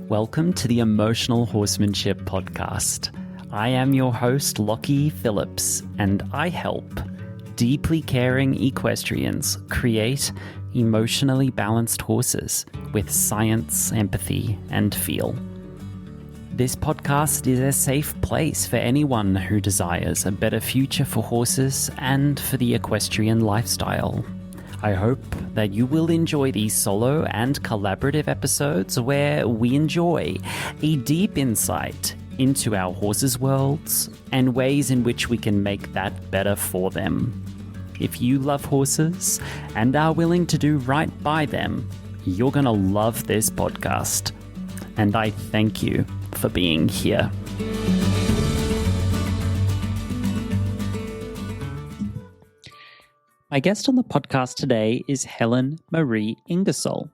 Welcome to the Emotional Horsemanship Podcast. I am your host, Lockie Phillips, and I help deeply caring equestrians create emotionally balanced horses with science, empathy, and feel. This podcast is a safe place for anyone who desires a better future for horses and for the equestrian lifestyle. I hope that you will enjoy these solo and collaborative episodes where we enjoy a deep insight into our horses' worlds and ways in which we can make that better for them. If you love horses and are willing to do right by them, you're going to love this podcast. And I thank you for being here. My guest on the podcast today is Helen Marie Ingersoll.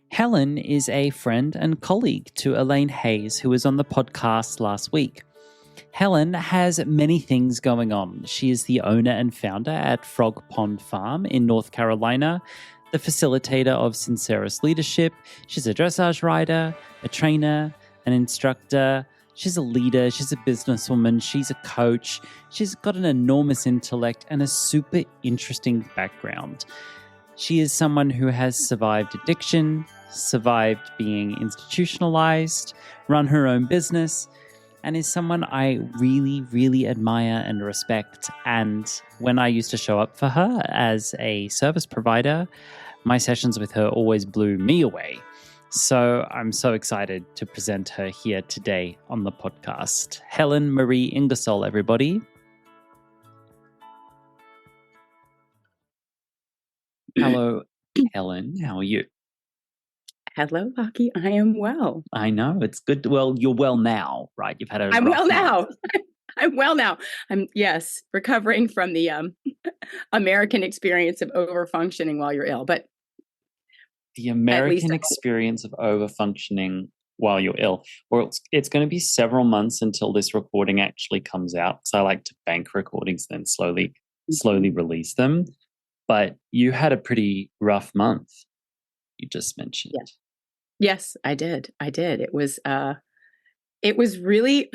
Helen is a friend and colleague to Elaine Hayes, who was on the podcast last week. Helen has many things going on. She is the owner and founder at Frog Pond Farm in North Carolina, the facilitator of Sincerus Leadership. She's a dressage rider, a trainer, an instructor. She's a leader, she's a businesswoman, she's a coach, she's got an enormous intellect and a super interesting background. She is someone who has survived addiction, survived being institutionalized, run her own business, and is someone I really, really admire and respect. And when I used to show up for her as a service provider, my sessions with her always blew me away. So I'm so excited to present her here today on the podcast. Helen Marie Ingersoll, everybody. Hello, Helen. How are you? Hello, Lockie. I am well. I know. It's good. Well, you're well now, right? You've had a I'm well now. month. I'm well now. I'm, yes, recovering from the American experience of overfunctioning while you're ill. But the American experience of overfunctioning while you're ill. Well, it's going to be several months until this recording actually comes out, because I like to bank recordings then slowly release them. But you had a pretty rough month, you just mentioned. Yes, I did. It was really,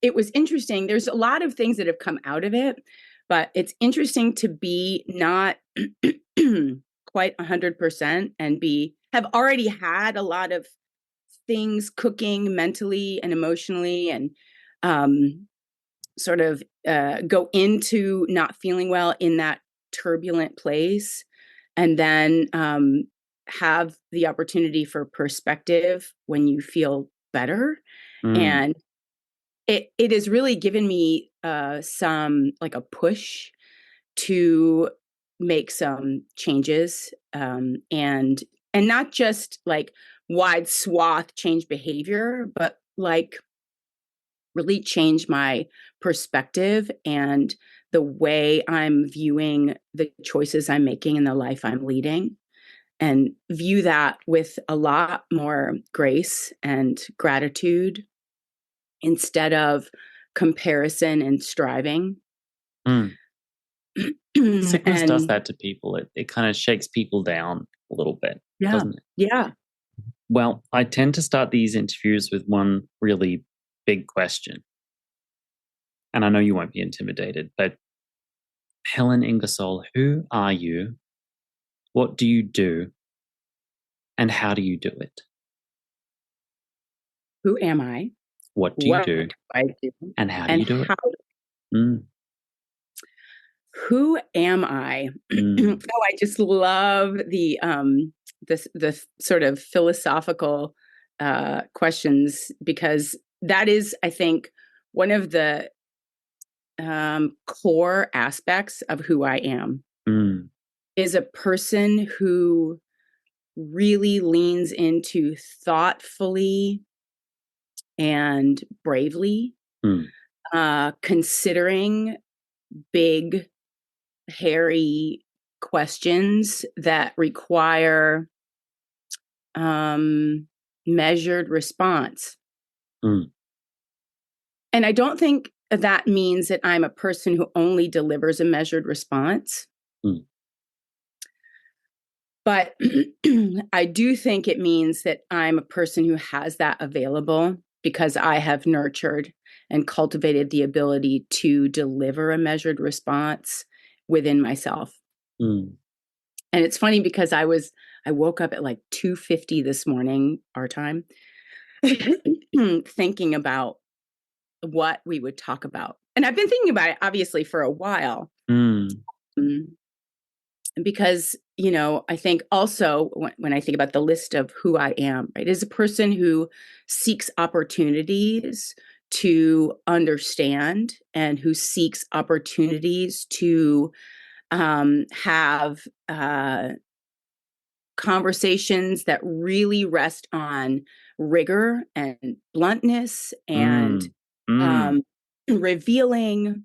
it was interesting. There's a lot of things that have come out of it, but it's interesting to be not quite 100% and have already had a lot of things cooking mentally and emotionally, and sort of go into not feeling well in that turbulent place, and then have the opportunity for perspective when you feel better. And it has really given me some, like, a push to make some changes, and not just like wide swath change behavior, but like really change my perspective and the way I'm viewing the choices I'm making and the life I'm leading, and view that with a lot more grace and gratitude instead of comparison and striving. Sickness does that to people. It kind of shakes people down a little bit, doesn't it? Yeah. Well, I tend to start these interviews with one really big question. And I know you won't be intimidated, but Helen Ingersoll, who are you? What do you do? And how do you do it? Who am I? What do you do? I do. And how do you do it? Who am I? Oh, I just love the sort of philosophical questions, because that is, I think, one of the core aspects of who I am. Is a person who really leans into thoughtfully and bravely considering big, hairy questions that require measured response. And I don't think that means that I'm a person who only delivers a measured response. But I do think it means that I'm a person who has that available because I have nurtured and cultivated the ability to deliver a measured response within myself. Mm. And it's funny because I woke up at like 2:50 this morning, our time, thinking about what we would talk about. And I've been thinking about it obviously for a while. Mm. Mm, because, I think also when I think about the list of who I am, right, as a person who seeks opportunities to understand and who seeks opportunities to have conversations that really rest on rigor and bluntness and Mm. Mm. um, revealing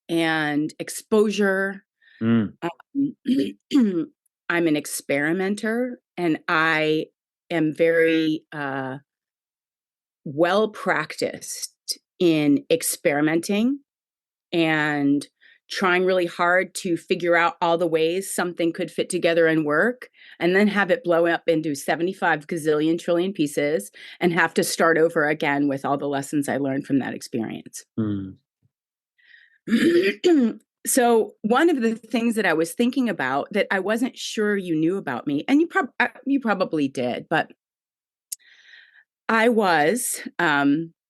and exposure. Mm. Um, I'm an experimenter and I am very well practiced in experimenting and trying really hard to figure out all the ways something could fit together and work, and then have it blow up into 75 gazillion trillion pieces and have to start over again with all the lessons I learned from that experience. Mm. So one of the things that I was thinking about that I wasn't sure you knew about me, and you probably did, but I was,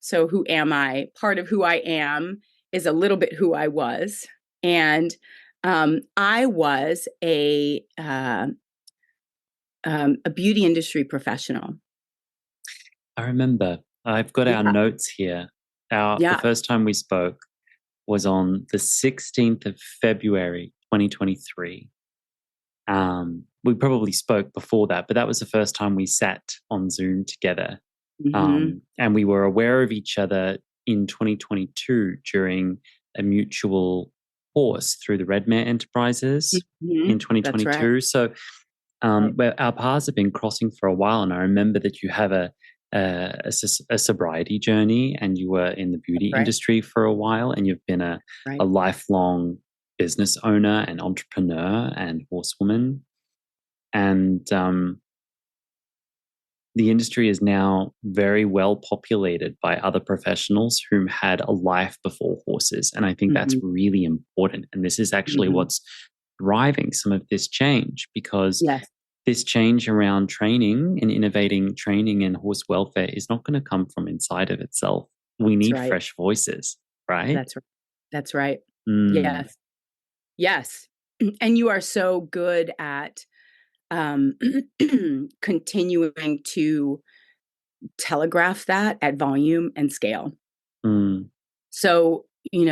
so who am I? Part of who I am is a little bit who I was. And I was a beauty industry professional. I remember. I've got our Yeah. notes here. The Yeah. first time we spoke was on the 16th of February, 2023. We probably spoke before that, but that was the first time we sat on Zoom together. Mm-hmm. And we were aware of each other in 2022 during a mutual course through the Redmare Enterprises Mm-hmm. in That's right. 2022. So Right. where our paths have been crossing for a while, and I remember that you have a sobriety journey, and you were in the That's beauty right. industry for a while, and you've been a Right. lifelong business owner and entrepreneur and horsewoman, and the industry is now very well populated by other professionals whom had a life before horses, and I think that's Mm-hmm. really important. And this is actually Mm-hmm. what's driving some of this change, because Yes, this change around training and innovating training and horse welfare is not going to come from inside of itself. We that's need right. fresh voices, right? That's right. That's right. Mm. Yes. Yes. And you are so good at um, continuing to telegraph that at volume and scale. Mm. So, I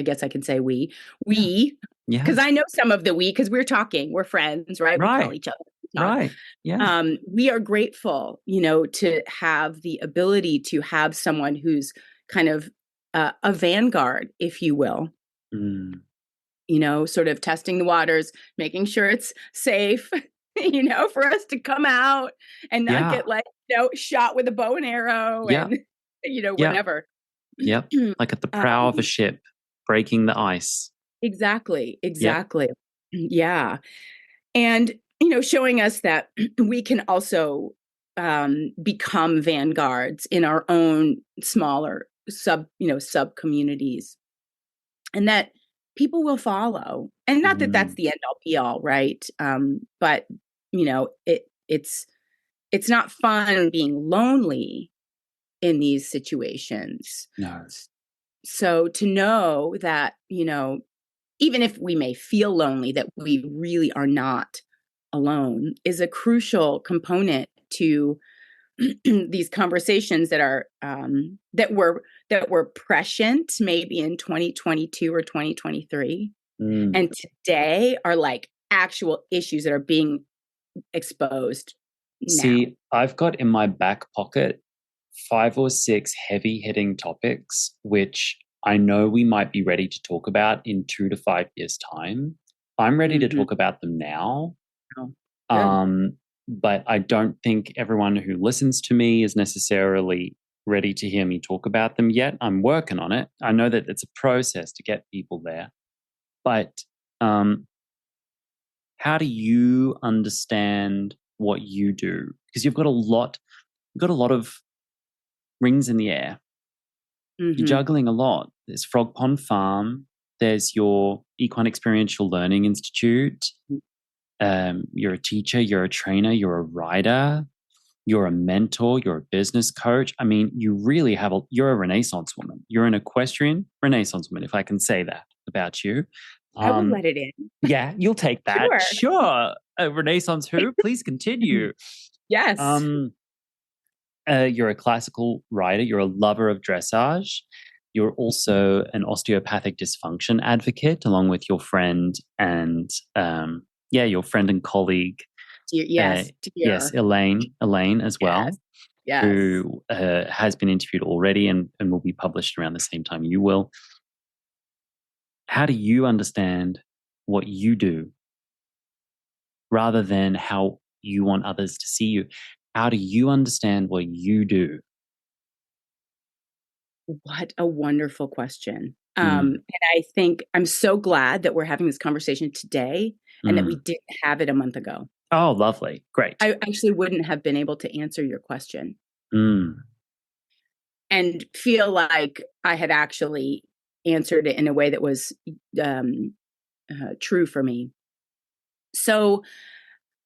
guess I can say Yeah. we, Yeah. because I know some of the we, because we're talking, we're friends, right? We call Right. each other, we talk. Right. Yeah. We are grateful, to have the ability to have someone who's kind of a vanguard, if you will, Mm. sort of testing the waters, making sure it's safe, for us to come out and not Yeah. get like, shot with a bow and arrow Yeah. and, Yeah. whatever. Yep. Like at the prow of a um, ship, breaking the ice. exactly. Yep. Exactly. Yeah. And, showing us that we can also become vanguards in our own smaller sub communities, and that people will follow. And not that that's Mm. the end all be all, right? But it's not fun being lonely in these situations. No. So to know that, even if we may feel lonely, that we really are not alone is a crucial component to these conversations that were prescient maybe in 2022 or 2023, Mm. and today are like actual issues that are being exposed now. See, I've got in my back pocket 5 or 6 heavy hitting topics, which I know we might be ready to talk about in 2 to 5 years' time. I'm ready to Mm-hmm. talk about them now. Oh, good. Um, but I don't think everyone who listens to me is necessarily ready to hear me talk about them yet. I'm working on it. I know that it's a process to get people there. But um, how do you understand what you do? Because you've got a lot of rings in the air. You're juggling a lot. There's Frog Pond Farm. There's your Equine Experiential Learning Institute. You're a teacher. You're a trainer. You're a writer. You're a mentor. You're a business coach. I mean, you really you're a Renaissance woman. You're an equestrian Renaissance woman, if I can say that about you. I will let it in. Yeah, you'll take that. Sure. Renaissance who? Please continue. Yes. You're a classical writer. You're a lover of dressage. You're also an osteopathic dysfunction advocate, along with your friend and your friend and colleague. Yes, Elaine as well, yes. who has been interviewed already and will be published around the same time you will. How do you understand what you do rather than how you want others to see you? How do you understand what you do? What a wonderful question. And I think I'm so glad that we're having this conversation today and that we didn't have it a month ago. Oh, lovely. Great. I actually wouldn't have been able to answer your question and feel like I had actually answered it in a way that was true for me. So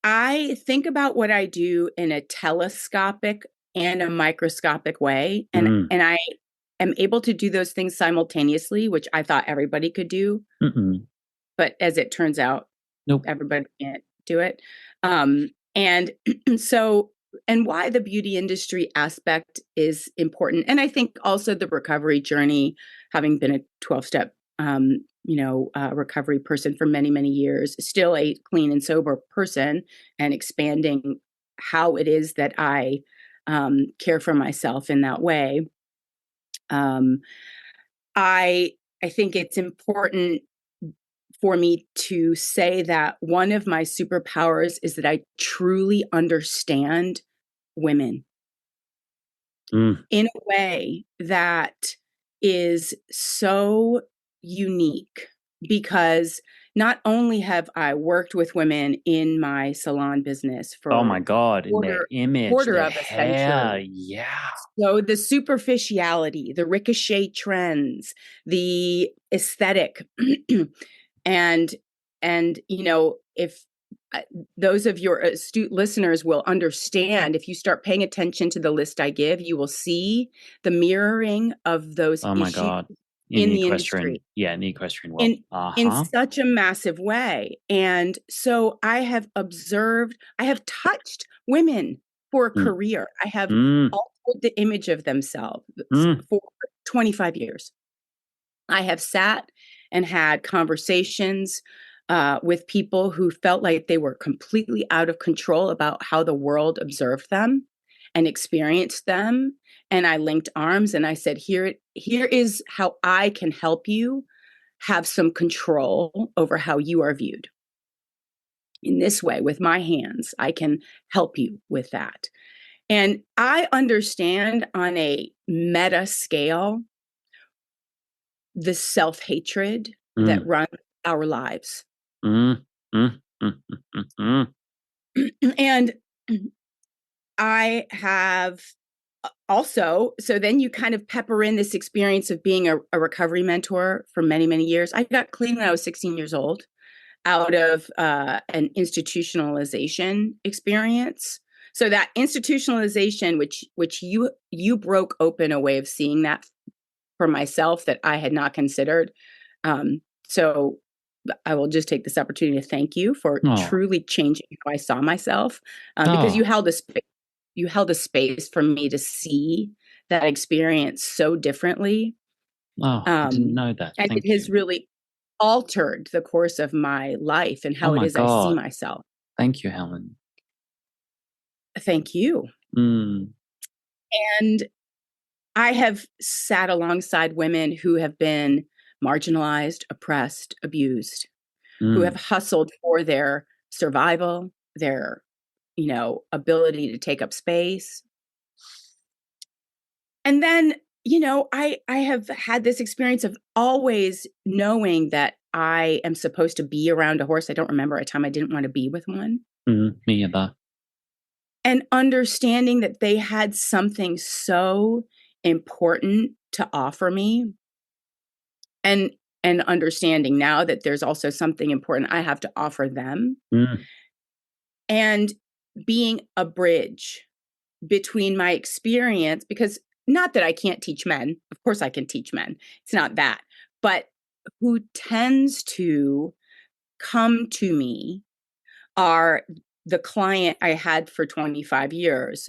I think about what I do in a telescopic and a microscopic way. And I am able to do those things simultaneously, which I thought everybody could do. But as it turns out, everybody can't do it. And so, and why the beauty industry aspect is important. And I think also the recovery journey, having been a 12-step, recovery person for many, many years, still a clean and sober person, and expanding how it is that I care for myself in that way. I think it's important for me to say that one of my superpowers is that I truly understand women in a way that is so unique, because not only have I worked with women in my salon business for oh my God, in their image, quarter of hair, a century. Yeah. So the superficiality, the ricochet trends, the aesthetic, and if those of your astute listeners will understand, if you start paying attention to the list I give, you will see the mirroring of those oh my issues God. in the industry. Yeah, in the equestrian world. In such a massive way. And so I have touched women for a career. I have altered the image of themselves for 25 years. I have sat and had conversations with people who felt like they were completely out of control about how the world observed them and experienced them. And I linked arms and I said, here is how I can help you have some control over how you are viewed. In this way, with my hands, I can help you with that. And I understand on a meta scale the self-hatred that runs our lives. And I have also, so then you kind of pepper in this experience of being a recovery mentor for many, many years. I got clean when I was 16 years old out of an institutionalization experience. So that institutionalization, which you broke open a way of seeing that for myself that I had not considered. So I will just take this opportunity to thank you for truly changing how I saw myself, because you held a space for me to see that experience so differently. I didn't know that. And it has really altered the course of my life and how it is I see myself. Thank you, Helen. Thank you. And I have sat alongside women who have been marginalized, oppressed, abused, who have hustled for their survival, their, ability to take up space. And then, I have had this experience of always knowing that I am supposed to be around a horse. I don't remember a time I didn't want to be with one. Me either. And understanding that they had something so important to offer me, and understanding now that there's also something important I have to offer them, and being a bridge between my experience, because not that I can't teach men, of course I can teach men, it's not that, but who tends to come to me are the client I had for 25 years,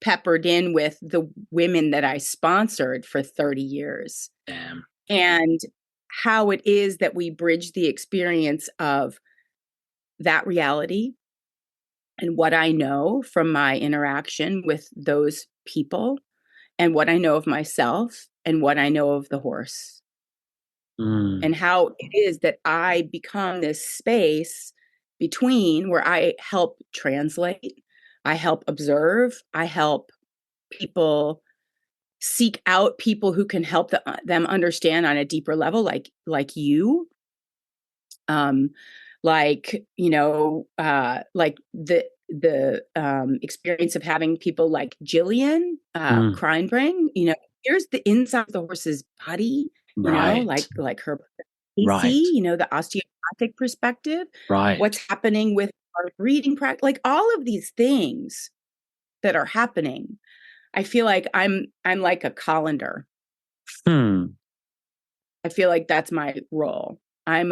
peppered in with the women that I sponsored for 30 years. Damn. And how it is that we bridge the experience of that reality and what I know from my interaction with those people, and what I know of myself, and what I know of the horse. And how it is that I become this space between where I help translate, I help observe, I help people seek out people who can help them understand on a deeper level, like you, like, you know, like the experience of having people like Jillian Kreinbring, you know, here's the inside of the horse's body, you know, like her Casey, you know, the osteopathic perspective, what's happening with our breeding practice, like all of these things that are happening. I feel like I'm like a colander. I feel like that's my role. I'm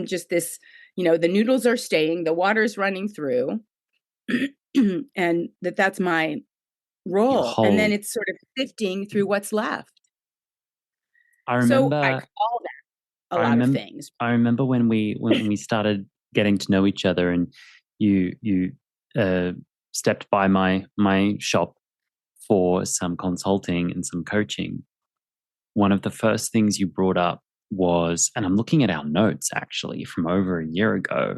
just this, you know, the noodles are staying, the water's running through, and that's my role. And then it's sort of sifting through what's left. So I call that a lot of things. I remember when we started getting to know each other, and you stepped by my shop for some consulting and some coaching. One of the first things you brought up was, and I'm looking at our notes actually from over a year ago,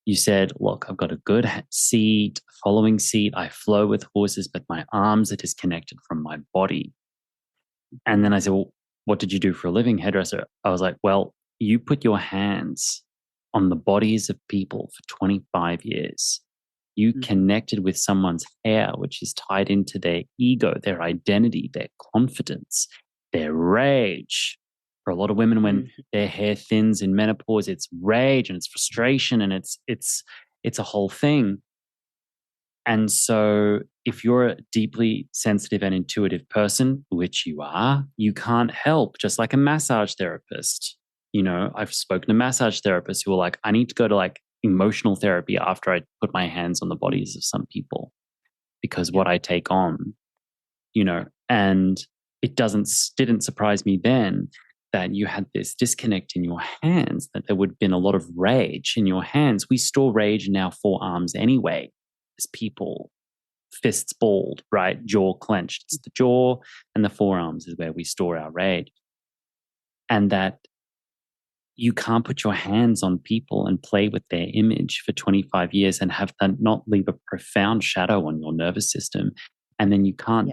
you said, look, I've got a good seat, following seat. I flow with horses, but my arms are disconnected from my body. And then I said, well, what did you do for a living? Hairdresser. I was like, well, you put your hands on the bodies of people for 25 years. You connected with someone's hair, which is tied into their ego, their identity, their confidence, their rage. For a lot of women, when their hair thins in menopause, it's rage and it's frustration, and it's a whole thing. And so if you're a deeply sensitive and intuitive person, which you are, you can't help, just like a massage therapist. You know, I've spoken to massage therapists who are like, I need to go to like emotional therapy after I put my hands on the bodies of some people, because what I take on, you know, and it didn't surprise me then that you had this disconnect in your hands, that there would have been a lot of rage in your hands. We store rage in our forearms anyway, as people, fists balled, right? Jaw clenched. It's the jaw and the forearms is where we store our rage. And that you can't put your hands on people and play with their image for 25 years and have that not leave a profound shadow on your nervous system. And then you can't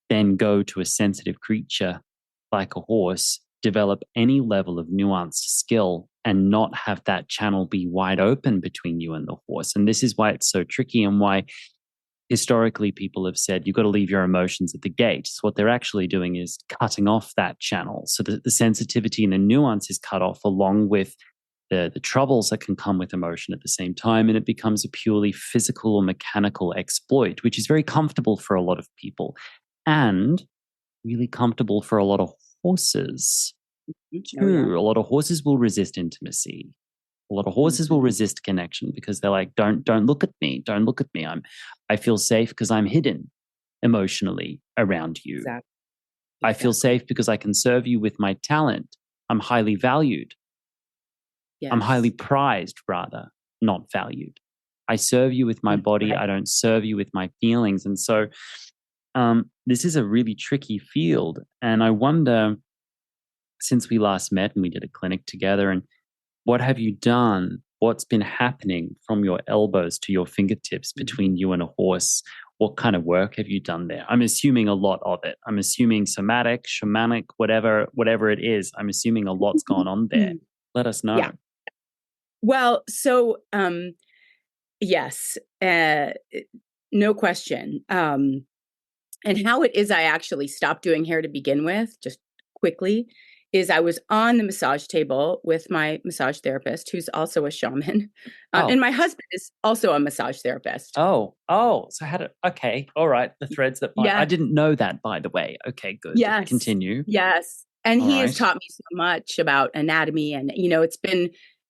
then go to a sensitive creature like a horse, develop any level of nuanced skill, and not have that channel be wide open between you and the horse. And this is why it's so tricky, and why historically people have said you've got to leave your emotions at the gate. So what they're actually doing is cutting off that channel so that the sensitivity and the nuance is cut off, along with the troubles that can come with emotion at the same time. And it becomes a purely physical or mechanical exploit, which is very comfortable for a lot of people and really comfortable for a lot of horses too. A lot of horses will resist intimacy. A lot of horses will resist connection because they're like, don't look at me. Don't look at me. I feel safe because I'm hidden emotionally around you. Exactly. I feel safe because I can serve you with my talent. I'm highly valued. Yes. I'm highly prized, rather, not valued. I serve you with my body. I don't serve you with my feelings. And so this is a really tricky field. And I wonder, since we last met and we did a clinic together, and what have you done? What's been happening from your elbows to your fingertips between you and a horse? What kind of work have you done there? I'm assuming a lot of it. I'm assuming somatic, shamanic, whatever it is. I'm assuming a lot's gone on there. Let us Yeah. know. Well, so yes, no question. And how it is I actually stopped doing hair to begin with, just quickly, is I was on the massage table with my massage therapist, who's also a shaman. Oh. And my husband is also a massage therapist. Oh. So okay. All right. The threads that bind. I Yeah. didn't know that, by the way. Okay, good. Yes. Continue. Yes. And All he has right. taught me so much about anatomy. And,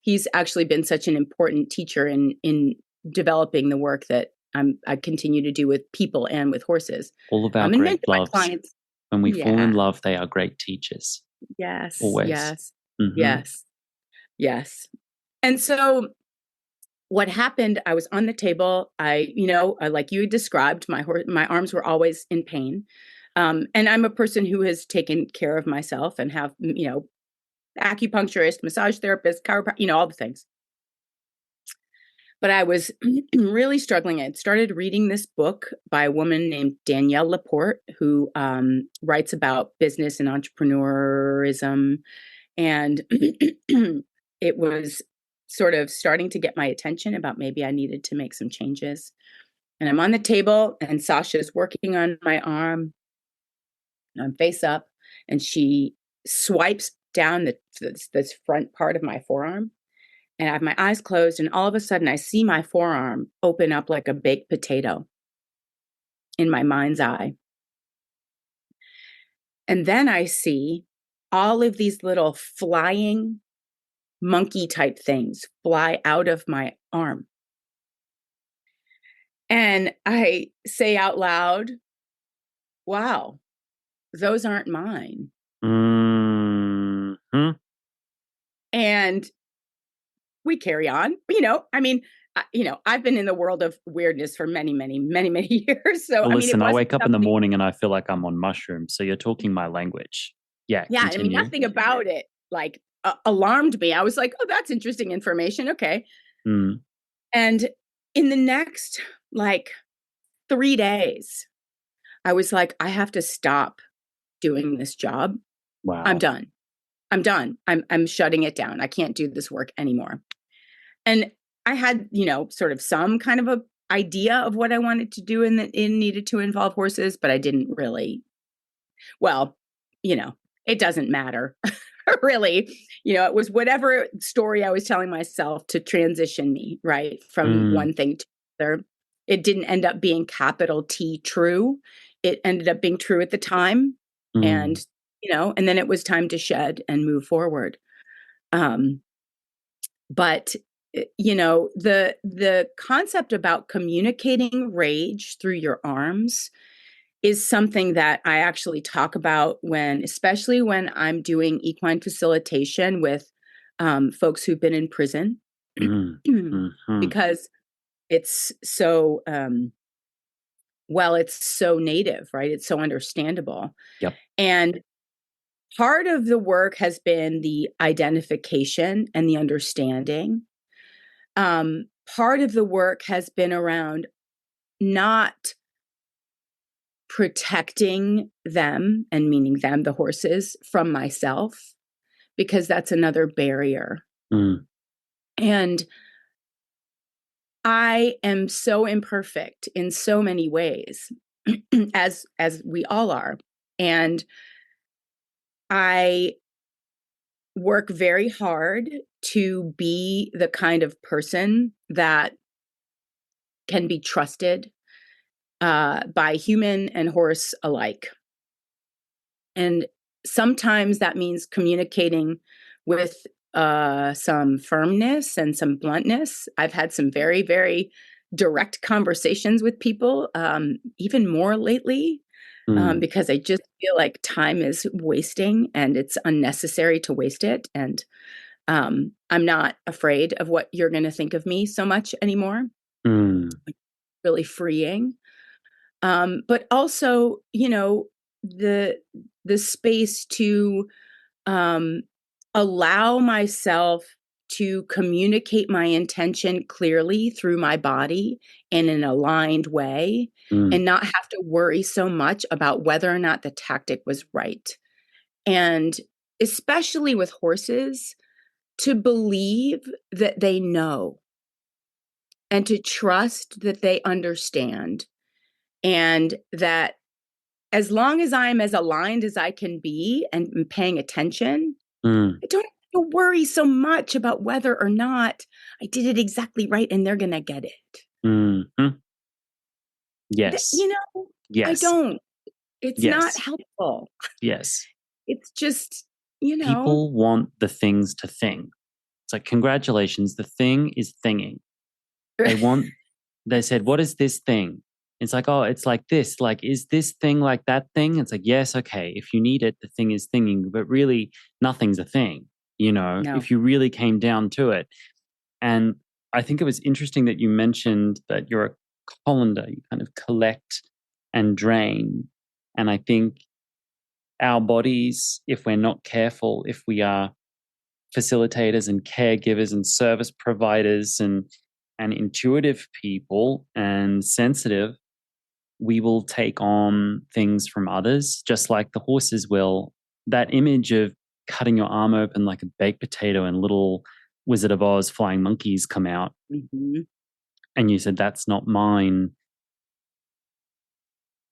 he's actually been such an important teacher in developing the work that I continue to do with people and with horses. All of our And many great of my loves. clients. When we fall in Yeah. love, they are great teachers. Yes. Always. Yes. Mm-hmm. Yes. Yes. And so what happened, I was on the table. I like you described, my arms were always in pain. And I'm a person who has taken care of myself and have, acupuncturist, massage therapist, chiropractor, all the things. But I was really struggling. I had started reading this book by a woman named Danielle Laporte, who writes about business and entrepreneurism. And it was sort of starting to get my attention about maybe I needed to make some changes. And I'm on the table, and Sasha's working on my arm. I'm face up, and she swipes down this front part of my forearm. And I have my eyes closed, and all of a sudden I see my forearm open up like a baked potato in my mind's eye. And then I see all of these little flying monkey type things fly out of my arm. And I say out loud, wow, those aren't mine. Mm-hmm. And we carry on. I've been in the world of weirdness for many, many, many, many years. So, Well, listen, it I wasn't wake up in the something. morning and I feel like I'm on mushrooms. So you're talking my language. Yeah, Yeah, continue. nothing about it like alarmed me. I was like, oh, that's interesting information. Okay. Mm. And in the next like 3 days, I was like, I have to stop doing this job. I'm Wow. done. I'm shutting it down. I can't do this work anymore. And I had, sort of some kind of a idea of what I wanted to do and that it needed to involve horses, but I didn't really. Well, it doesn't matter. Really. It was whatever story I was telling myself to transition me, right, from one thing to another. It didn't end up being capital T true. It ended up being true at the time. And, and then it was time to shed and move forward. But the concept about communicating rage through your arms is something that I actually talk about especially when I'm doing equine facilitation with folks who've been in prison, because it's so it's so native, right? It's so understandable. Yep. And part of the work has been the identification and the understanding. Part of the work has been around not protecting them, and meaning them, the horses, from myself, because that's another barrier. And I am so imperfect in so many ways, as we all are. And I work very hard to be the kind of person that can be trusted by human and horse alike. And sometimes that means communicating with some firmness and some bluntness. I've had some very, very direct conversations with people, even more lately, because I just feel like time is wasting and it's unnecessary to waste it. And I'm not afraid of what you're going to think of me so much anymore. Really freeing. But also, the space to allow myself to communicate my intention clearly through my body in an aligned way, and not have to worry so much about whether or not the tactic was right. And especially with horses, to believe that they know and to trust that they understand, and that as long as I'm as aligned as I can be and paying attention, I don't have to worry so much about whether or not I did it exactly right and they're going to get it. Mm-hmm. Yes. I Yes. don't. It's not Yes. helpful. Yes. It's just, People want the things to thing. It's like, congratulations, the thing is thinging. They said, what is this thing? It's like, oh, it's like this. Like, is this thing like that thing? It's like, yes, okay. If you need it, the thing is thinging, but really nothing's a thing, No. if you really came down to it. And I think it was interesting that you mentioned that you're a colander. You kind of collect and drain. And I think our bodies, if we're not careful, if we are facilitators and caregivers and service providers and intuitive people and sensitive, we will take on things from others, just like the horses will. That image of cutting your arm open like a baked potato and little Wizard of Oz flying monkeys come out. Mm-hmm. And you said, that's not mine.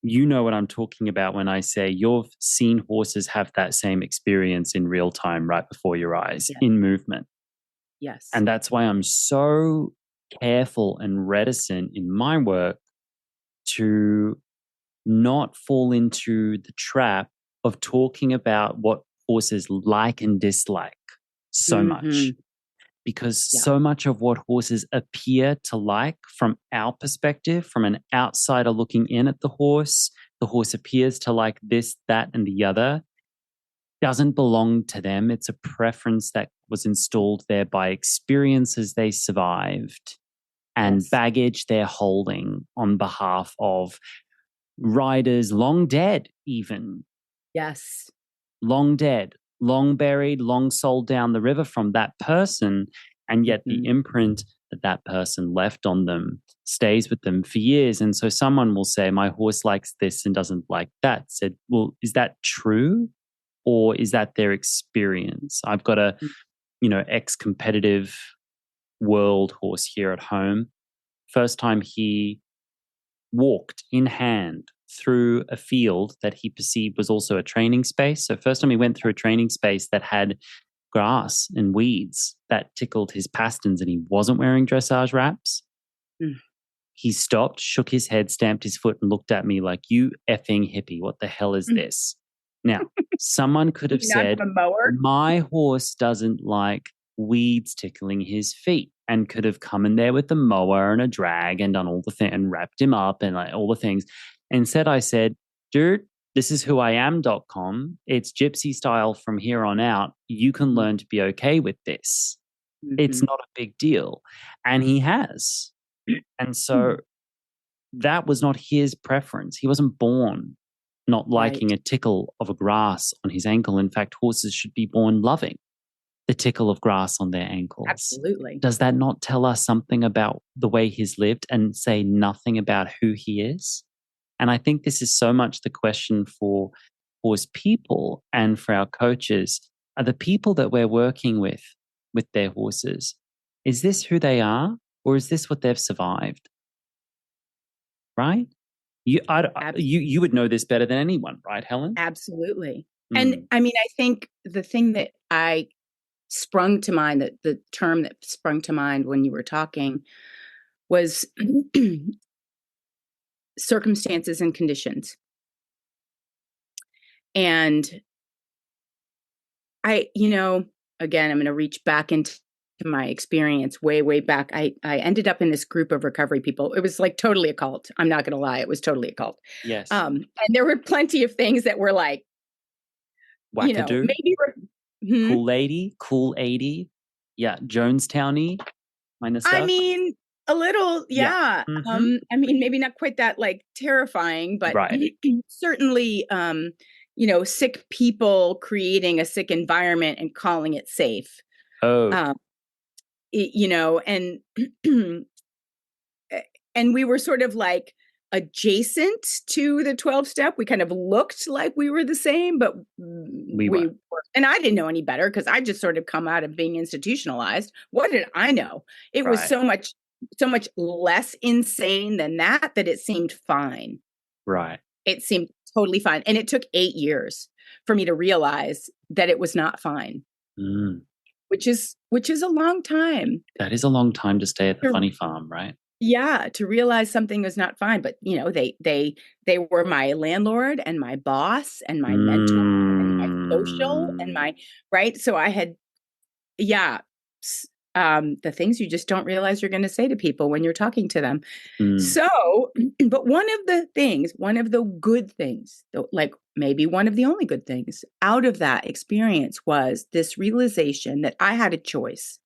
You know what I'm talking about when I say you've seen horses have that same experience in real time right before your eyes, in movement. Yes. And that's why I'm so careful and reticent in my work to not fall into the trap of talking about what horses like and dislike so much. Because so much of what horses appear to like from our perspective, from an outsider looking in at the horse appears to like this, that, and the other, doesn't belong to them. It's a preference that was installed there by experiences they survived and baggage they're holding on behalf of riders long dead, even. Yes. Long dead, long buried, long sold down the river from that person. And yet the imprint that that person left on them stays with them for years. And so someone will say, my horse likes this and doesn't like that. Said, well, is that true? Or is that their experience? I've got a, ex-competitive world horse here at home. First time he walked in hand through a field that he perceived was also a training space. So first time he went through a training space that had grass and weeds that tickled his pasterns and he wasn't wearing dressage wraps. He stopped, shook his head, stamped his foot and looked at me like, you effing hippie, what the hell is this? Now, someone could have said, my horse doesn't like weeds tickling his feet, and could have come in there with a mower and a drag and done all the things and wrapped him up and like all the things. Instead, I said, dude, this is who I am.com. It's gypsy style from here on out. You can learn to be okay with this. It's not a big deal. And he has. And so that was not his preference. He wasn't born not liking a tickle of a grass on his ankle. In fact, horses should be born loving the tickle of grass on their ankles. Absolutely. Does that not tell us something about the way he's lived and say nothing about who he is? And I think this is so much the question for horse people and for our coaches. Are the people that we're working with their horses, is this who they are or is this what they've survived? Right? You would know this better than anyone, right, Helen? Absolutely. And I mean, I think the thing that sprung to mind, that the term that sprung to mind when you were talking was circumstances and conditions. And again, I'm going to reach back into my experience way, way back. I ended up in this group of recovery people. It was like totally a cult. I'm not going to lie. It was totally a cult. Yes. And there were plenty of things that were like, wackadoo, maybe cool 80. Yeah. Jonestowny. I mean, a little, yeah. I mean, maybe not quite that like terrifying, but certainly, sick people creating a sick environment and calling it safe. And and we were sort of like adjacent to the 12 step. We kind of looked like we were the same, but we were. And I didn't know any better because I just sort of come out of being institutionalized. What did I know? It was so much less insane than that it seemed fine. Right. It seemed totally fine. And it took 8 years for me to realize that it was not fine. Which is a long time. That is a long time to stay at the funny farm, right? Yeah, to realize something was not fine. But they were my landlord and my boss and my mentor and my social and my right. So I had, the things you just don't realize you're going to say to people when you're talking to them. So, but one of the good things, like maybe one of the only good things out of that experience was this realization that I had a choice.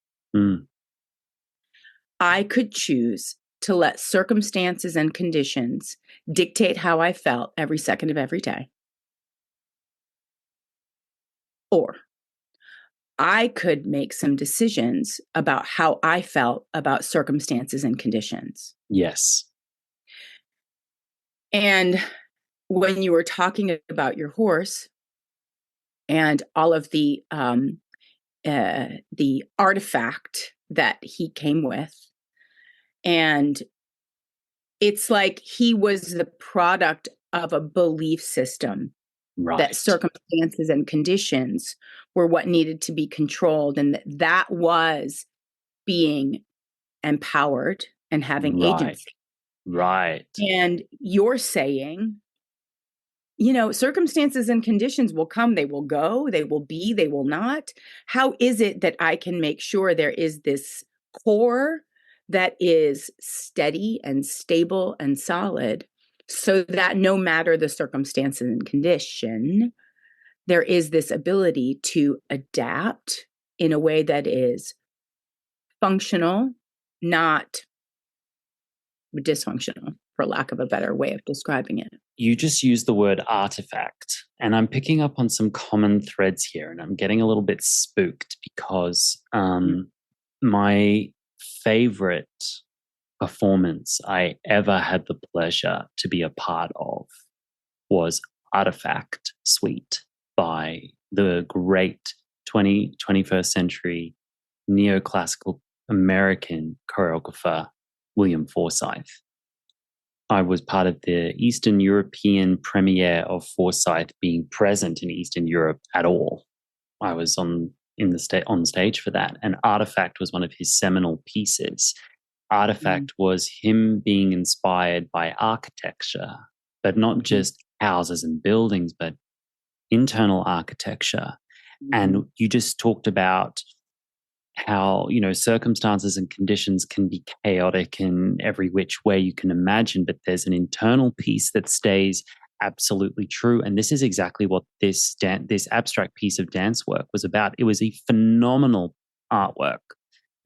I could choose to let circumstances and conditions dictate how I felt every second of every day. Or I could make some decisions about how I felt about circumstances and conditions. Yes. And when you were talking about your horse and all of the artifact that he came with, and it's like he was the product of a belief system. Right. That circumstances and conditions were what needed to be controlled, and that was being empowered and having agency. Right. And you're saying, circumstances and conditions will come, they will go, they will be, they will not. How is it that I can make sure there is this core that is steady and stable and solid, so that no matter the circumstances and condition, there is this ability to adapt in a way that is functional, not dysfunctional, for lack of a better way of describing it. You just used the word artifact, and I'm picking up on some common threads here, and I'm getting a little bit spooked because my favorite performance I ever had the pleasure to be a part of was Artifact Suite by the great 21st century neoclassical American choreographer William Forsythe. I was part of the Eastern European premiere of Forsythe being present in Eastern Europe at all. I was on stage for that, and Artifact was one of his seminal pieces. Artifact was him being inspired by architecture, but not just houses and buildings, but internal architecture. And you just talked about how, circumstances and conditions can be chaotic in every which way you can imagine, but there's an internal piece that stays absolutely true. And this is exactly what this abstract piece of dance work was about. It was a phenomenal artwork.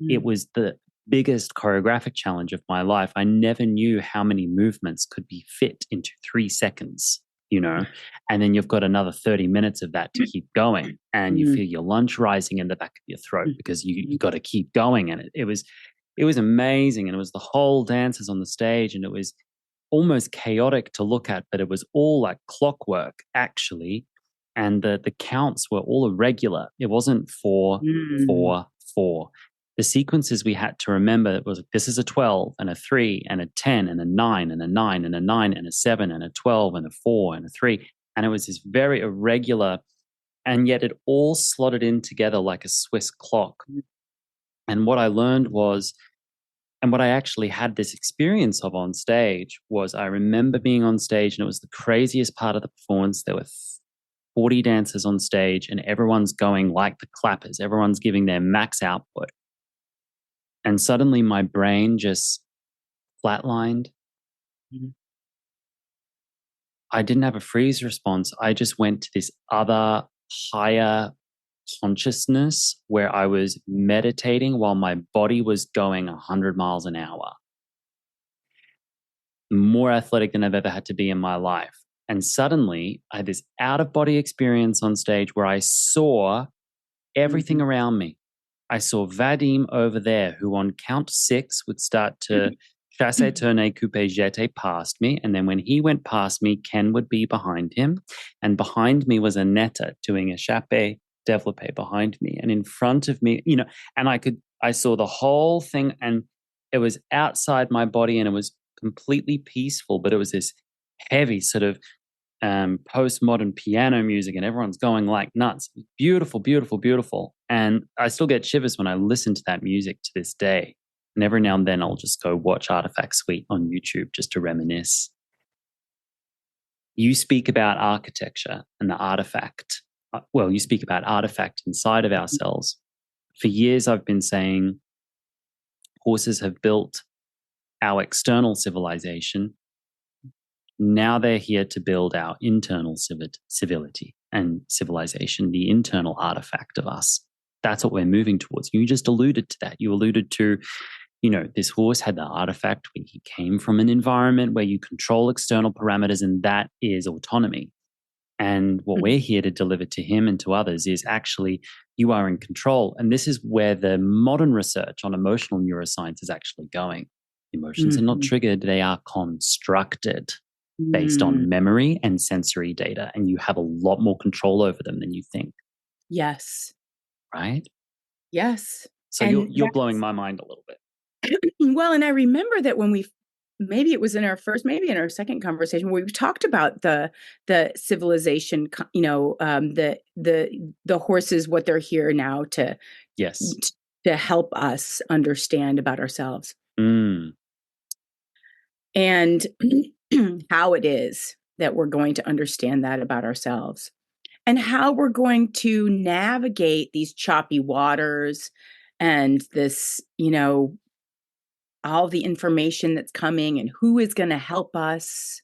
It was the biggest choreographic challenge of my life. I never knew how many movements could be fit into 3 seconds, and then you've got another 30 minutes of that to keep going, and you feel your lunch rising in the back of your throat because you got to keep going. And it was amazing. And it was the whole dancers on the stage, and it was almost chaotic to look at, but it was all like clockwork actually. And the counts were all irregular. It wasn't 4, 4, 4. The sequences we had to remember was this is a 12 and a 3 and a 10 and a 9 and a 9 and a 9 and a 7 and a 12 and a 4 and a 3. And it was this very irregular, and yet it all slotted in together like a Swiss clock. And what I learned was, and what I actually had this experience of on stage was, I remember being on stage, and it was the craziest part of the performance. There were 40 dancers on stage, and everyone's going like the clappers. Everyone's giving their max output. And suddenly my brain just flatlined. I didn't have a freeze response. I just went to this other higher consciousness where I was meditating while my body was going 100 miles an hour. More athletic than I've ever had to be in my life. And suddenly I had this out-of-body experience on stage where I saw everything around me. I saw Vadim over there, who on count 6 would start to Chasse tourne coupe jete past me. And then when he went past me, Ken would be behind him. And behind me was Annetta doing a chape développé behind me. And in front of me, and I saw the whole thing, and it was outside my body, and it was completely peaceful, but it was this heavy sort of postmodern piano music, and everyone's going like nuts. Beautiful, beautiful, beautiful. And I still get shivers when I listen to that music to this day. And every now and then I'll just go watch Artifact Suite on YouTube just to reminisce. You speak about architecture and the artifact. Well, you speak about artifact inside of ourselves. For years I've been saying horses have built our external civilization. Now they're here to build our internal civility and civilization, the internal artifact of us. That's what we're moving towards. You just alluded to that. You alluded to, this horse had the artifact when he came from an environment where you control external parameters, and that is autonomy. And what we're here to deliver to him and to others is actually you are in control. And this is where the modern research on emotional neuroscience is actually going. Emotions are not triggered, they are constructed based on memory and sensory data, and you have a lot more control over them than you think. Yes. Right? Yes. So you're blowing my mind a little bit. Well, and I remember that when maybe it was in our first, maybe in our second conversation, where we talked about the civilization, the horses, what they're here now to help us understand about ourselves. And how it is that we're going to understand that about ourselves, and how we're going to navigate these choppy waters and this, all the information that's coming, and who is going to help us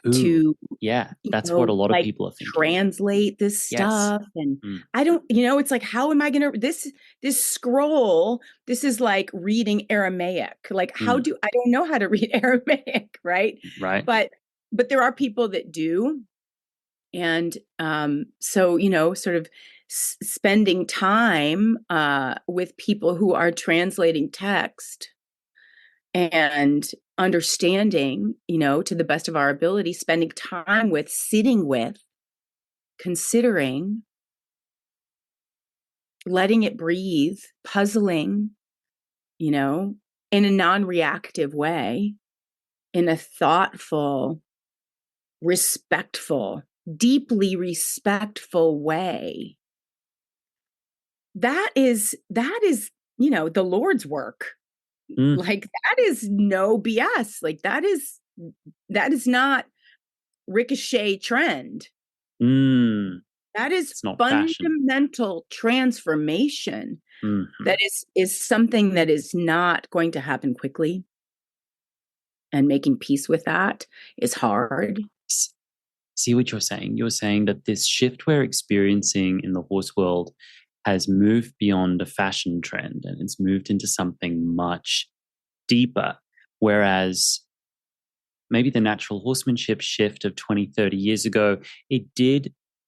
that's what a lot of people are thinking. Translate this stuff. And I don't, it's like, how am I going to, this scroll, this is like reading Aramaic. Like, I don't know how to read Aramaic. Right. Right. But there are people that do. And so, sort of spending time with people who are translating text and understanding, to the best of our ability, spending time with, sitting with, considering, letting it breathe, puzzling, in a non-reactive way, in a thoughtful, respectful, deeply respectful way. That is, the Lord's work. Like, that is no BS. Like, that is not ricochet trend. That is fundamental transformation. That is something that is not going to happen quickly. And making peace with that is hard. See what you're saying? You're saying that this shift we're experiencing in the horse world has moved beyond a fashion trend, and it's moved into something much deeper. Whereas maybe the natural horsemanship shift of 20, 30 years ago, it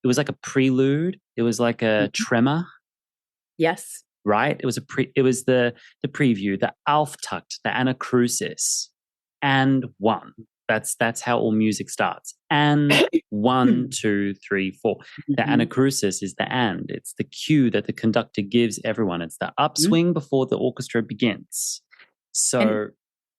was like a prelude. It was like a tremor. Yes. Right? It was the preview, the Auftakt, the Anacrusis, and one. That's how all music starts. And 1, 2, 3, 4. The anacrusis is the and. It's the cue that the conductor gives everyone. It's the upswing before the orchestra begins. So,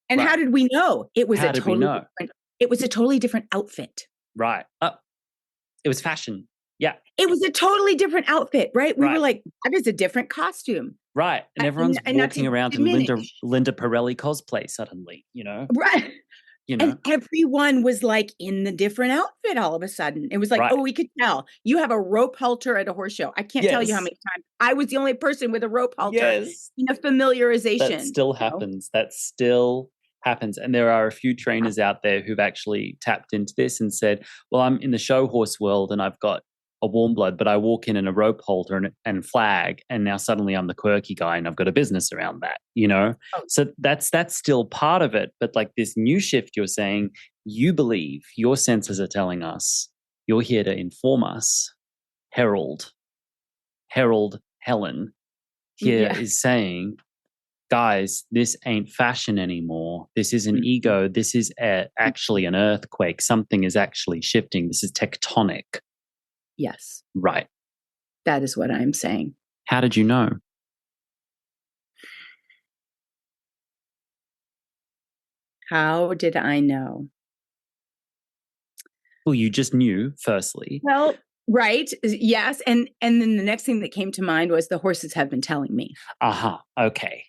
and how did we know? It was it was a totally different outfit. Right. It was fashion. Yeah. It was a totally different outfit, right? We were like, that is a different costume. Right. And everyone's walking around in Linda Pirelli cosplay suddenly, Right. And everyone was like in the different outfit all of a sudden. It was like, we could tell. You have a rope halter at a horse show. I can't tell you how many times I was the only person with a rope halter in a familiarization. That still happens. That still happens. And there are a few trainers out there who've actually tapped into this and said, well, I'm in the show horse world and I've got a warm blood, but I walk in a rope halter and flag, and now suddenly I'm the quirky guy and I've got a business around that, So that's still part of it. But like this new shift, you're saying, you believe your senses are telling us, you're here to inform us. Helen here is saying, guys, this ain't fashion anymore. This is an ego. This is actually an earthquake. Something is actually shifting. This is tectonic. Yes. Right. That is what I'm saying. How did you know? How did I know? Well, you just knew, firstly. Well, right. Yes. And then the next thing that came to mind was the horses have been telling me. Okay.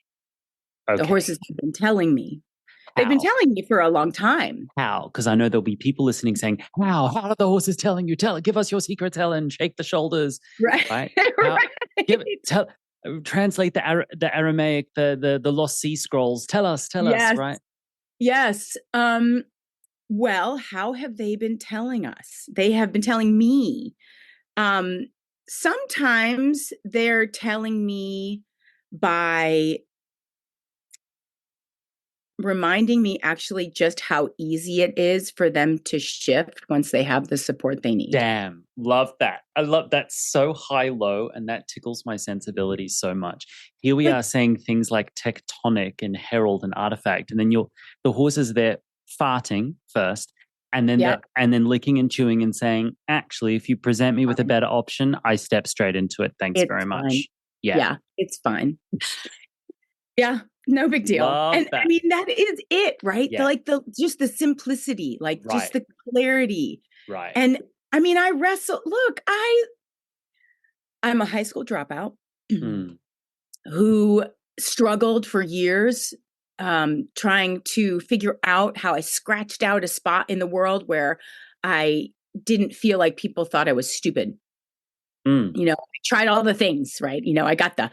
The horses have been telling me. They've been telling me for a long time. How? Because I know there'll be people listening saying, how are the horses telling you? Give us your secrets, Helen. Shake the shoulders. Right. Right? Right. Translate the Aramaic, the Lost Sea Scrolls. Tell us, right? Yes. Well, how have they been telling us? They have been telling me. Sometimes they're telling me by reminding me actually just how easy it is for them to shift once they have the support they need. Damn, love that. I love that. So high-low, and that tickles my sensibilities so much. Here we are saying things like tectonic and herald and artifact, and then the horses there farting first, and then and then licking and chewing and saying, actually, if you present me with a better option, I step straight into it. Thanks very much. Yeah, it's fine. Yeah. No big deal. Love that. I mean, that is it, right? Yeah. Just the simplicity, just the clarity. Right. And I mean, look, I'm a high school dropout who struggled for years trying to figure out how I scratched out a spot in the world where I didn't feel like people thought I was stupid. You know, I tried all the things, right? You know, I got the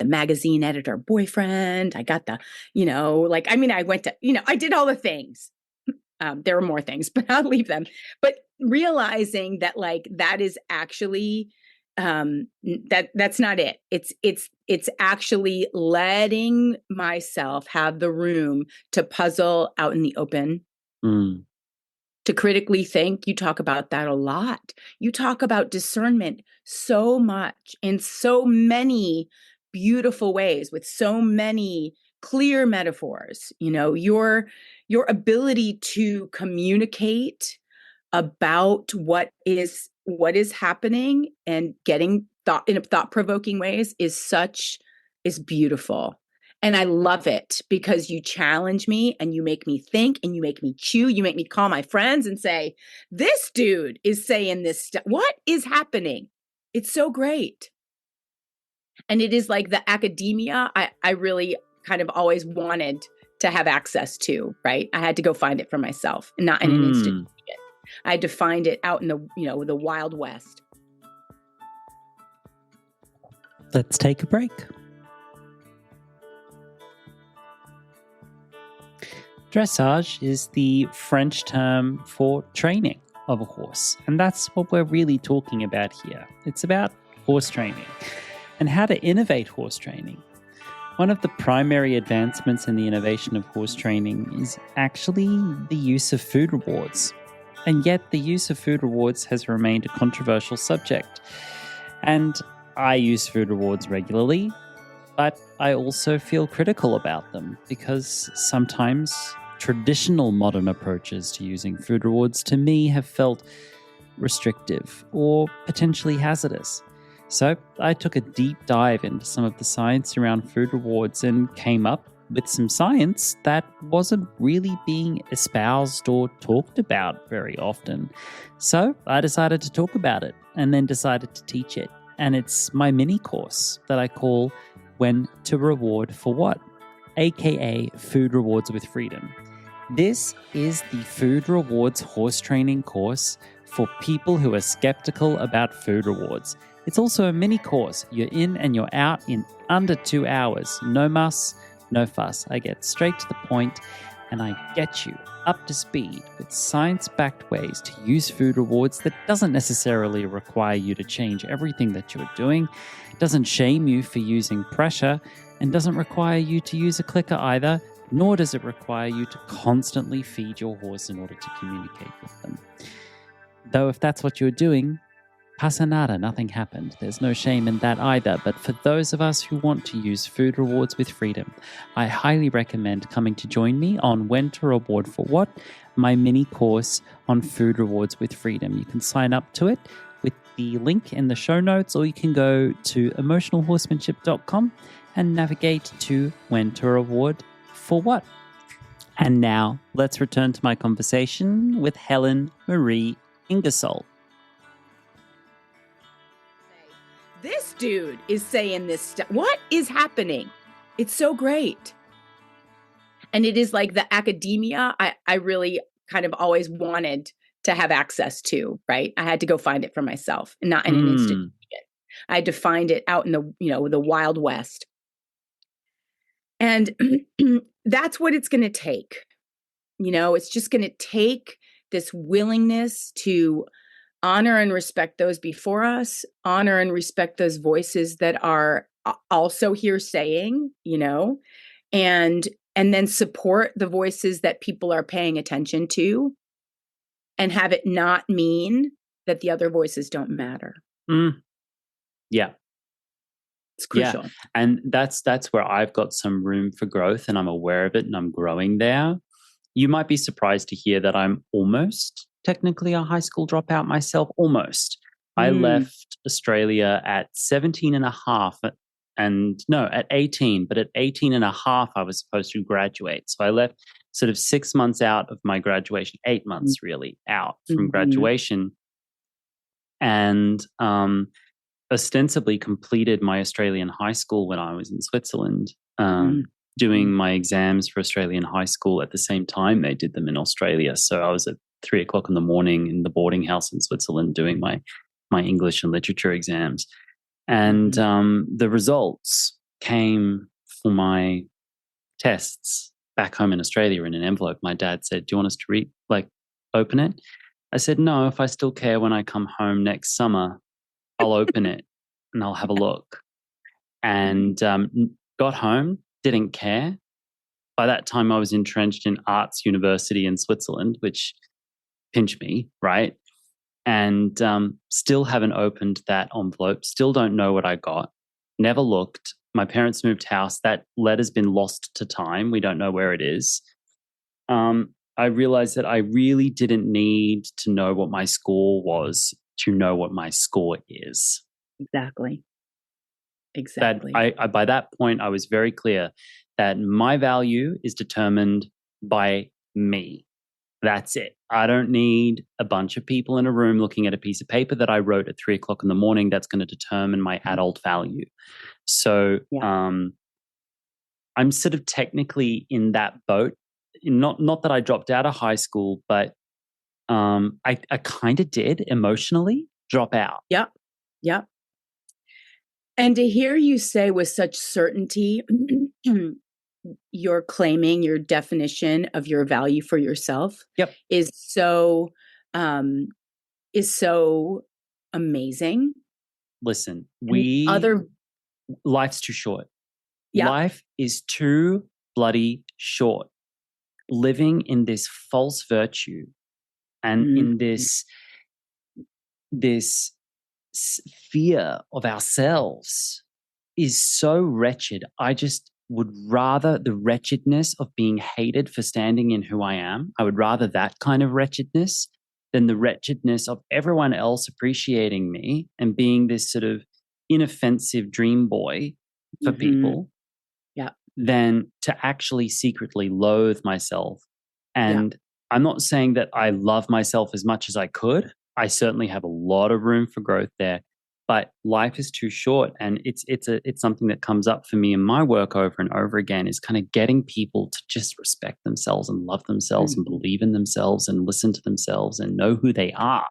magazine editor boyfriend. I got the, I went to, I did all the things. There were more things, but I'll leave them. But realizing that that is actually, that's not it. It's actually letting myself have the room to puzzle out in the open. To critically think. You talk about that a lot. You talk about discernment so much in so many beautiful ways with so many clear metaphors. Your ability to communicate about what is happening and getting thought in thought-provoking ways is beautiful. And I love it because you challenge me and you make me think and you make me chew. You make me call my friends and say, this dude is saying this stuff. What is happening? It's so great. And it is like the academia I really kind of always wanted to have access to, right? I had to go find it for myself and not in an institution. I had to find it out in the Wild West. Let's take a break. Dressage is the French term for training of a horse, and that's what we're really talking about here. It's about horse training and how to innovate horse training. One of the primary advancements in the innovation of horse training is actually the use of food rewards. And yet the use of food rewards has remained a controversial subject. And I use food rewards regularly, but I also feel critical about them because sometimes traditional modern approaches to using food rewards to me have felt restrictive or potentially hazardous. So I took a deep dive into some of the science around food rewards and came up with some science that wasn't really being espoused or talked about very often. So I decided to talk about it and then decided to teach it. And it's my mini course that I call When to Reward for What, A.K.A. Food Rewards with Freedom. This is the Food Rewards horse training course for people who are skeptical about food rewards. It's also a mini course. You're in and you're out in under 2 hours. No muss, no fuss. I get straight to the point and I get you up to speed with science-backed ways to use food rewards that doesn't necessarily require you to change everything that you're doing, doesn't shame you for using pressure, and doesn't require you to use a clicker either, nor does it require you to constantly feed your horse in order to communicate with them. Though if that's what you're doing, Pasa nada, nothing happened. There's no shame in that either. But for those of us who want to use food rewards with freedom, I highly recommend coming to join me on When to Reward for What, my mini course on food rewards with freedom. You can sign up to it with the link in the show notes, or you can go to emotionalhorsemanship.com and navigate to When to Reward for What. And now let's return to my conversation with Helen Marie Ingersoll. This dude is saying this stuff. What is happening? It's so great. And it is like the academia I really kind of always wanted to have access to, right? I had to go find it for myself and not in an institution. I had to find it out in the Wild West. And that's what it's going to take. It's just going to take this willingness to honor and respect those before us, honor and respect those voices that are also here saying, and then support the voices that people are paying attention to, and have it not mean that the other voices don't matter. Yeah. It's crucial. Yeah. And that's where I've got some room for growth, and I'm aware of it, and I'm growing there. You might be surprised to hear that I'm almost technically a high school dropout myself, almost. I left Australia at 17 and a half, at 18, but at 18 and a half, I was supposed to graduate. So I left sort of 6 months out of my graduation, 8 months really out from graduation, and ostensibly completed my Australian high school when I was in Switzerland, doing my exams for Australian high school at the same time they did them in Australia. So I was at 3:00 in the morning in the boarding house in Switzerland doing my English and literature exams. And the results came for my tests back home in Australia in an envelope. My dad said, "Do you want us to open it?" I said, "No, if I still care when I come home next summer, I'll open it and I'll have a look." And got home, didn't care. By that time, I was entrenched in arts university in Switzerland, which pinched me, right? And still haven't opened that envelope, still don't know what I got, never looked. My parents moved house. That letter's been lost to time. We don't know where it is. I realized that I really didn't need to know what my score was to know what my score is. Exactly. That I by that point, I was very clear that my value is determined by me. That's it. I don't need a bunch of people in a room looking at a piece of paper that I wrote at 3:00 in the morning that's going to determine my adult value. So I'm sort of technically in that boat. Not that I dropped out of high school, but I kind of did emotionally drop out. Yep. And to hear you say with such certainty, you're claiming your definition of your value for yourself is so amazing. Listen, life's too short. Life is too bloody short. Living in this false virtue and in this fear of ourselves is so wretched. I just would rather the wretchedness of being hated for standing in who I am. I would rather that kind of wretchedness than the wretchedness of everyone else appreciating me and being this sort of inoffensive dream boy for people, than to actually secretly loathe myself. And I'm not saying that I love myself as much as I could. I certainly have a lot of room for growth there, but life is too short. And it's something that comes up for me in my work over and over again, is kind of getting people to just respect themselves and love themselves and believe in themselves and listen to themselves and know who they are,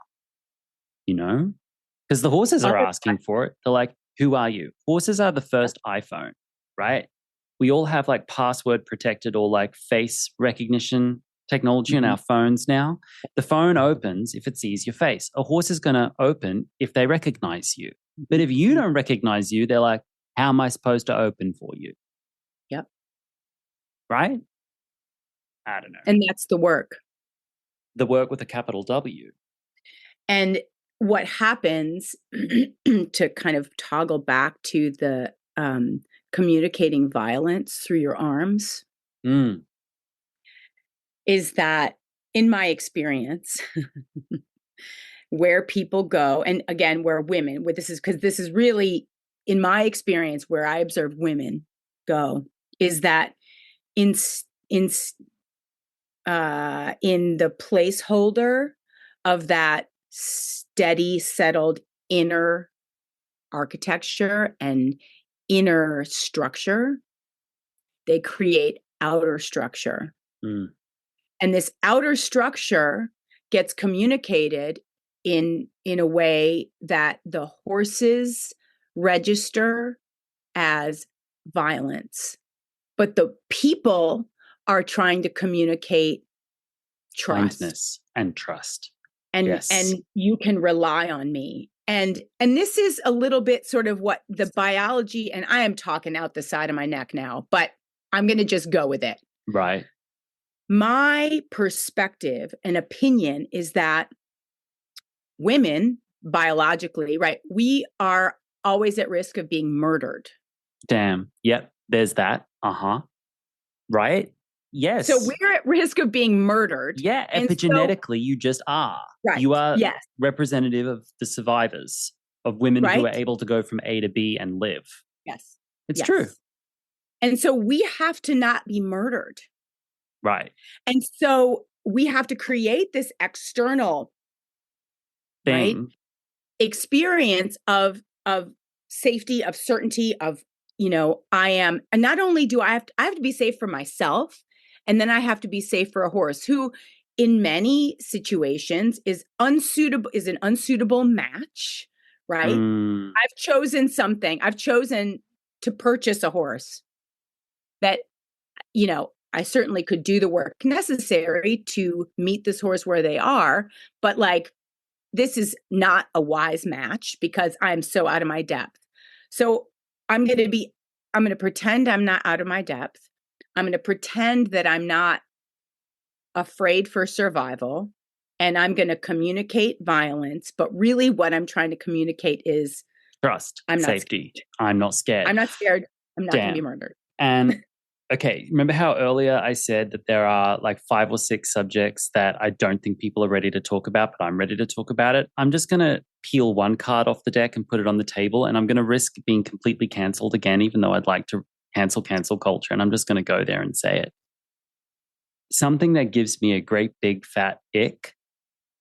because the horses are asking for it. They're like, "Who are you?" Horses are the first iPhone, right? We all have like password protected or like face recognition technology in our phones now. The phone opens if it sees your face. A horse is going to open if they recognize you. But if you don't recognize you, they're like, "How am I supposed to open for you?" Yep. Right? I don't know. And that's the work. The work with a capital W. And what happens to kind of toggle back to the communicating violence through your arms is that, in my experience, where people go, and again, where women, where this is, because this is really, in my experience, where I observe women go, is that in the placeholder of that steady, settled inner architecture and inner structure, they create outer structure. And this outer structure gets communicated in a way that the horses register as violence, but the people are trying to communicate trust. Kindness and trust. And yes. And you can rely on me. And this is a little bit sort of what the biology, and I am talking out the side of my neck now, but I'm going to just go with it. Right. My perspective and opinion is that women, biologically, right, we are always at risk of being murdered. Damn. Yep. There's that. Right? Yes. So we're at risk of being murdered. Yeah. Epigenetically, you just are. Right. You are representative of the survivors of women who are able to go from A to B and live. Yes. It's true. And so we have to not be murdered. Right. And so we have to create this external thing, right, experience of safety, of certainty, of, I am, and not only do I have to be safe for myself, and then I have to be safe for a horse who in many situations is an unsuitable match, right? I've chosen to purchase a horse that, I certainly could do the work necessary to meet this horse where they are, but like, this is not a wise match because I'm so out of my depth. So I'm going to pretend I'm not out of my depth. I'm going to pretend that I'm not afraid for survival, and I'm going to communicate violence. But really what I'm trying to communicate is trust, safety. I'm not scared. I'm not scared. I'm not going to be murdered. And okay, remember how earlier I said that there are like 5 or 6 subjects that I don't think people are ready to talk about, but I'm ready to talk about it? I'm just going to peel one card off the deck and put it on the table, and I'm going to risk being completely cancelled again, even though I'd like to cancel culture, and I'm just going to go there and say it. Something that gives me a great big fat ick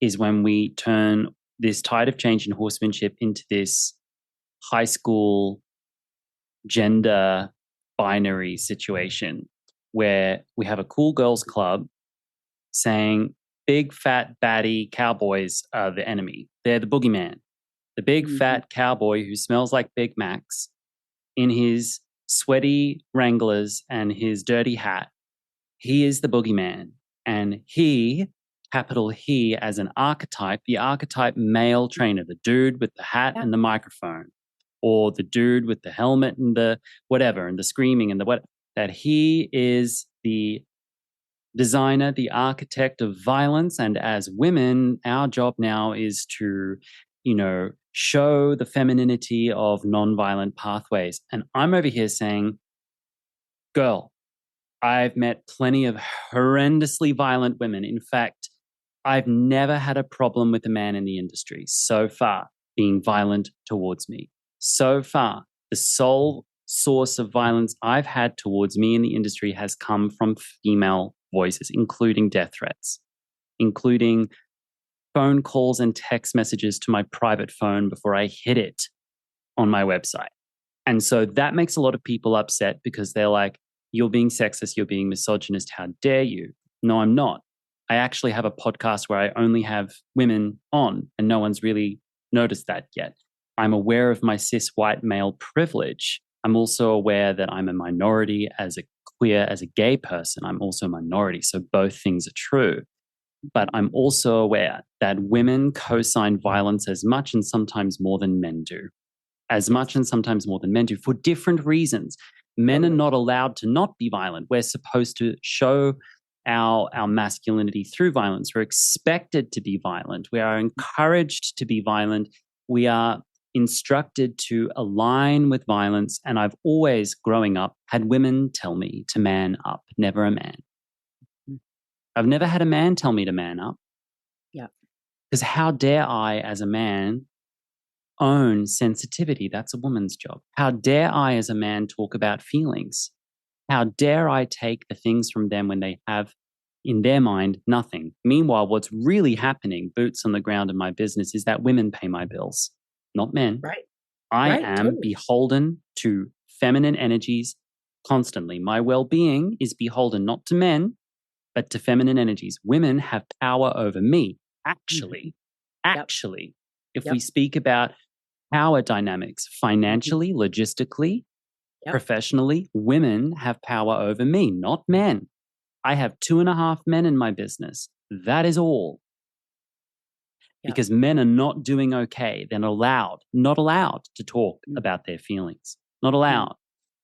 is when we turn this tide of change in horsemanship into this high school gender binary situation where we have a cool girls club saying big fat baddie cowboys are the enemy. They're the boogeyman. The big fat cowboy who smells like Big Macs in his sweaty Wranglers and his dirty hat. He is the boogeyman. And he, capital He, as an archetype, the archetype male trainer, the dude with the hat and the microphone, or the dude with the helmet and the whatever, and the screaming and the what, that he is the designer, the architect of violence. And as women, our job now is to, show the femininity of nonviolent pathways. And I'm over here saying, girl, I've met plenty of horrendously violent women. In fact, I've never had a problem with a man in the industry so far being violent towards me. So far, the sole source of violence I've had towards me in the industry has come from female voices, including death threats, including phone calls and text messages to my private phone before I hit it on my website. And so that makes a lot of people upset because they're like, you're being sexist, you're being misogynist, how dare you? No, I'm not. I actually have a podcast where I only have women on, and no one's really noticed that yet. I'm aware of my cis white male privilege. I'm also aware that I'm a minority as a queer, as a gay person. I'm also a minority. So both things are true. But I'm also aware that women co-sign violence as much and sometimes more than men do. As much and sometimes more than men do for different reasons. Men are not allowed to not be violent. We're supposed to show our masculinity through violence. We're expected to be violent. We are encouraged to be violent. We are instructed to align with violence. And I've always, growing up, had women tell me to man up, never a man. I've never had a man tell me to man up. Yeah. Because how dare I, as a man, own sensitivity? That's a woman's job. How dare I, as a man, talk about feelings? How dare I take the things from them when they have, in their mind, nothing? Meanwhile, what's really happening, boots on the ground in my business, is that women pay my bills, not men. Right. I Right, am totally. beholden to feminine energies constantly. My well-being is beholden not to men, but to feminine energies. Women have power over me. Actually, if we speak about power dynamics, financially, logistically, professionally, women have power over me, not men. I have 2.5 men in my business. That is all. Because men are not doing okay. They're not allowed to talk about their feelings. Not allowed.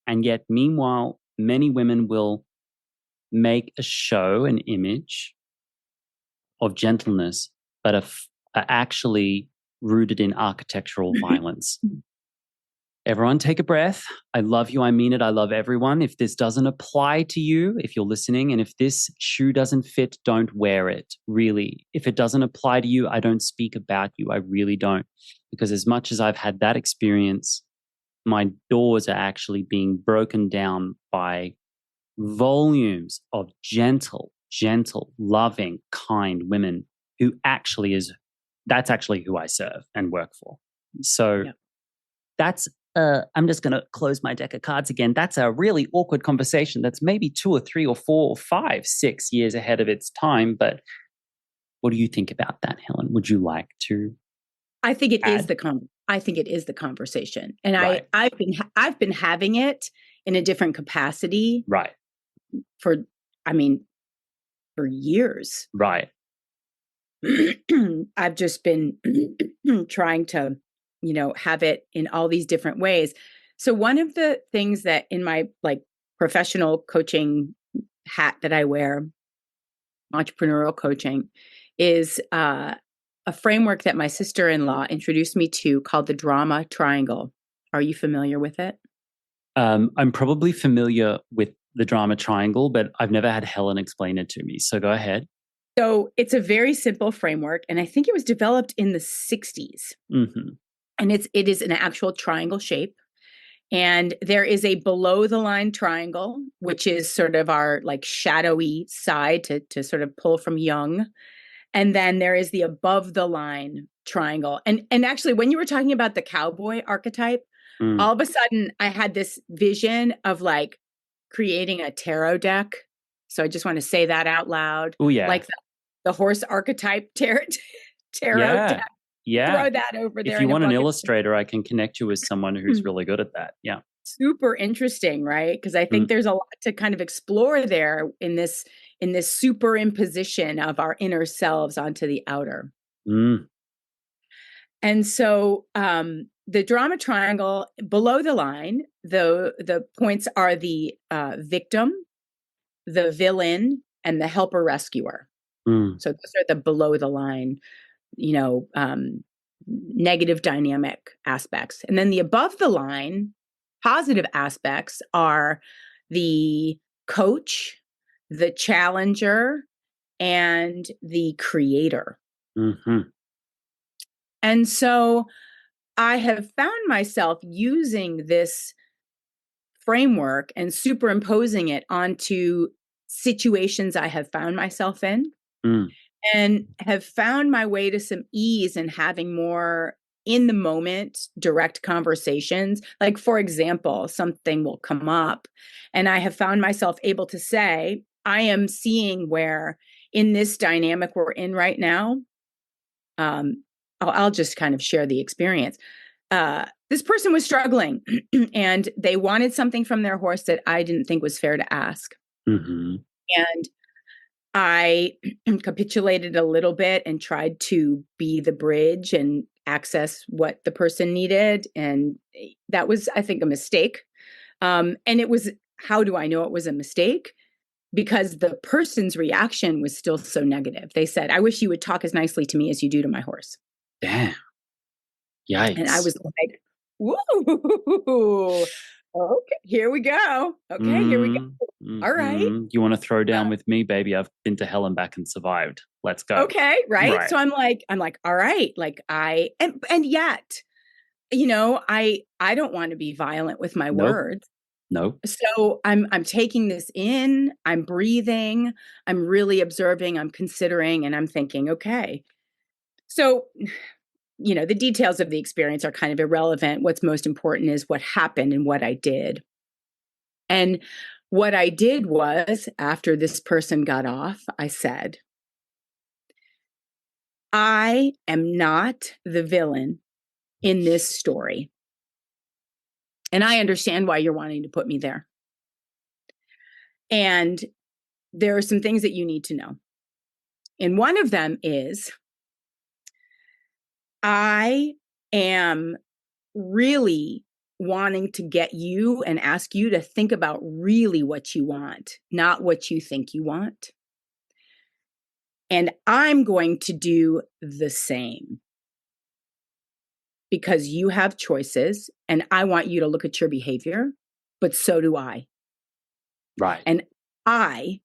And yet, meanwhile, many women will make a show, an image of gentleness, but are actually rooted in architectural violence. Everyone take a breath. I love you. I mean it. I love everyone. If this doesn't apply to you, if you're listening, and if this shoe doesn't fit, don't wear it. Really. If it doesn't apply to you, I don't speak about you. I really don't. Because as much as I've had that experience, my doors are actually being broken down by volumes of gentle, loving, kind women who actually that's actually who I serve and work for. So that's, I'm just going to close my deck of cards again. That's a really awkward conversation that's maybe 2 or 3 or 4 or 5, 6 years ahead of its time. But what do you think about that, Helen? Would you like to? I think it is the conversation, and Right. I've been having it in a different capacity, Right. for years. Right. I've just been trying to, have it in all these different ways. So one of the things that in my professional coaching hat that I wear, entrepreneurial coaching, is a framework that my sister-in-law introduced me to called the drama triangle. Are you familiar with it? I'm probably familiar with the drama triangle, but I've never had Helen explain it to me. So go ahead. So it's a very simple framework, and I think it was developed in the 60s. Mm-hmm. And it is an actual triangle shape. And there is a below the line triangle, which is sort of our shadowy side to sort of pull from Jung. And then there is the above the line triangle. And actually, when you were talking about the cowboy archetype, all of a sudden I had this vision of creating a tarot deck. So I just want to say that out loud. Oh, yeah. Like the horse archetype tarot deck. Yeah. Throw that over there. If you want an illustrator, I can connect you with someone who's really good at that. Yeah. Super interesting, right? Because I think there's a lot to kind of explore there in this superimposition of our inner selves onto the outer. And so the drama triangle, below the line, the points are the victim, the villain, and the helper rescuer. So those are the below the line, negative dynamic aspects. And then the above the line positive aspects are the coach, the challenger, and the creator. And so I have found myself using this framework and superimposing it onto situations I have found myself in. And have found my way to some ease in having more in the moment, direct conversations. Like, for example, something will come up and I have found myself able to say, I am seeing where in this dynamic we're in right now, I'll just kind of share the experience. This person was struggling and they wanted something from their horse that I didn't think was fair to ask. And I capitulated a little bit and tried to be the bridge and access what the person needed. And that was, I think, a mistake. And it was, how do I know it was a mistake? because the person's reaction was still so negative. They said, I wish you would talk as nicely to me as you do to my horse. Damn. And I Yikes. was like, whoa, okay, here we go. Okay, here we go. All right. You want to throw down with me, baby? I've been to hell and back and survived. Let's go. Okay, right? Right. So I'm like, all right, like and yet, I don't want to be violent with my words. Nope. So I'm taking this in, I'm breathing, I'm really observing, I'm considering, and I'm thinking, okay. So, the details of the experience are kind of irrelevant. What's most important is what happened and what I did. And what I did was, after this person got off, I said, I am not the villain in this story. And I understand why you're wanting to put me there. And there are some things that you need to know. And one of them is, I am really wanting to get you and ask you to think about really what you want, not what you think you want. And I'm going to do the same because you have choices and I want you to look at your behavior, but so do I. Right. And I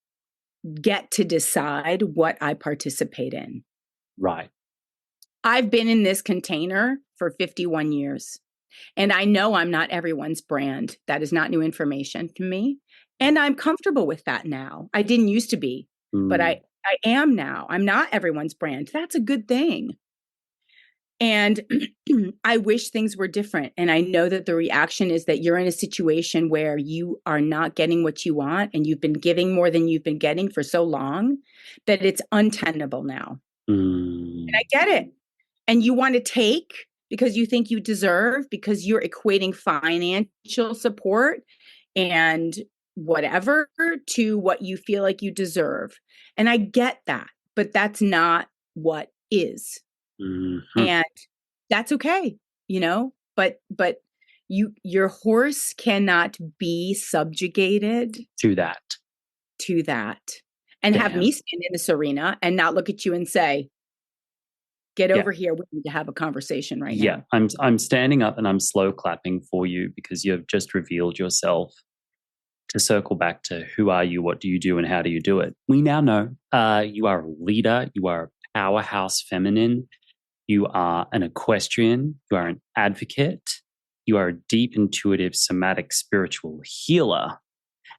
get to decide what I participate in. Right. I've been in this container for 51 years. And I know I'm not everyone's brand. That is not new information to me. And I'm comfortable with that now. I didn't used to be, but I am now. I'm not everyone's brand. That's a good thing. And I wish things were different. And I know that the reaction is that you're in a situation where you are not getting what you want and you've been giving more than you've been getting for so long that it's untenable now. And I get it. And you want to take because you think you deserve, because you're equating financial support and whatever to what you feel like you deserve. And I get that, but that's not what is. And that's okay, but your horse cannot be subjugated to that and Damn. Have me stand in this arena and not look at you and say, get over here. We need to have a conversation right now. Yeah, I'm standing up and I'm slow clapping for you because you've just revealed yourself. To circle back to who are you, what do you do, and how do you do it? We now know you are a leader, you are a powerhouse feminine, you are an equestrian, you are an advocate, you are a deep, intuitive, somatic, spiritual healer.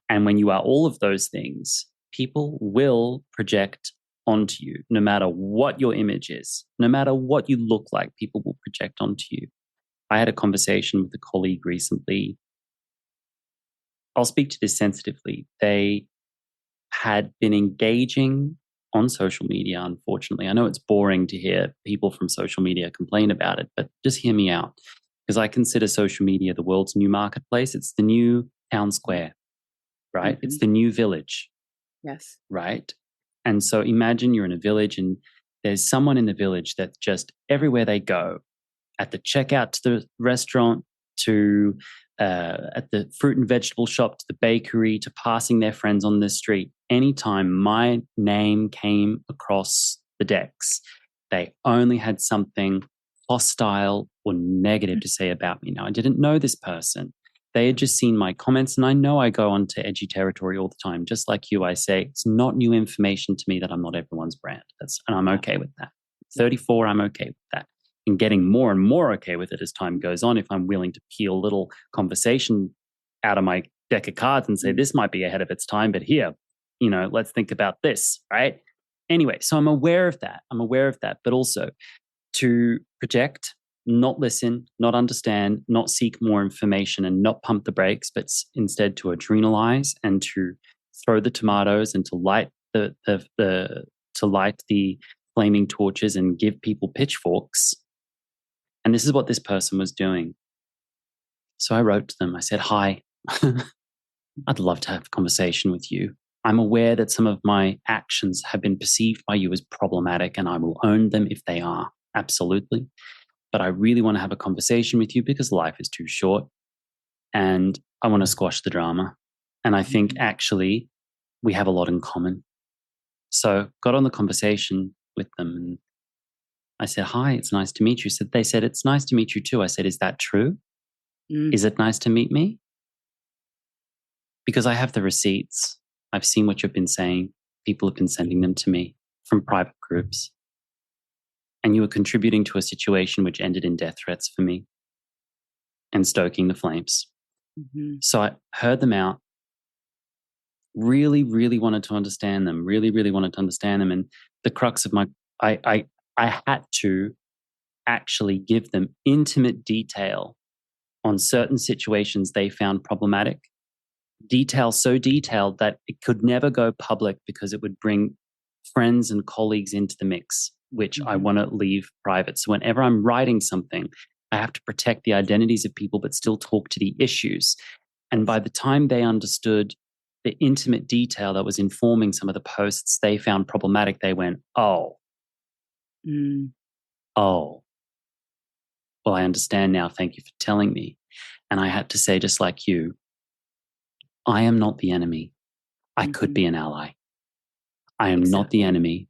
And when you are all of those things, people will project onto you, no matter what your image is, no matter what you look like, people will project onto you. I had a conversation with a colleague recently. I'll speak to this sensitively. They had been engaging on social media, unfortunately. I know it's boring to hear people from social media complain about it, but just hear me out. Because I consider social media the world's new marketplace. It's the new town square, right? It's the new village. Yes. Right? And so imagine you're in a village and there's someone in the village that just everywhere they go, at the checkout to the restaurant, to at the fruit and vegetable shop, to the bakery, to passing their friends on the street, anytime my name came across the decks, they only had something hostile or negative to say about me. Now, I didn't know this person. They had just seen my comments, and I know I go on to edgy territory all the time. Just like you, I say, it's not new information to me that I'm not everyone's brand. And I'm okay with that. 34, I'm okay with that. And getting more and more okay with it as time goes on, if I'm willing to peel a little conversation out of my deck of cards and say, this might be ahead of its time, but here, let's think about this, right? Anyway, so I'm aware of that. But also to project, not listen, not understand, not seek more information and not pump the brakes, but instead to adrenalize and to throw the tomatoes and to light the flaming torches and give people pitchforks. And this is what this person was doing. So I wrote to them. I said, hi, I'd love to have a conversation with you. I'm aware that some of my actions have been perceived by you as problematic, and I will own them if they are. Absolutely. But I really want to have a conversation with you because life is too short and I want to squash the drama. And I think actually we have a lot in common. So got on the conversation with them and I said, hi, it's nice to meet you. So they said, it's nice to meet you too. I said, is that true? Mm. Is it nice to meet me? Because I have the receipts. I've seen what you've been saying. People have been sending them to me from private groups. And you were contributing to a situation which ended in death threats for me and stoking the flames. Mm-hmm. So I heard them out, really, really wanted to understand them, really, really wanted to understand them. And the crux of I had to actually give them intimate detail on certain situations they found problematic. Detail so detailed that it could never go public because it would bring friends and colleagues into the mix, which I want to leave private. So whenever I'm writing something, I have to protect the identities of people, but still talk to the issues. And by the time they understood the intimate detail that was informing some of the posts they found problematic, they went, oh, oh, well, I understand now. Thank you for telling me. And I had to say, just like you, I am not the enemy. I could be an ally. I am not the enemy.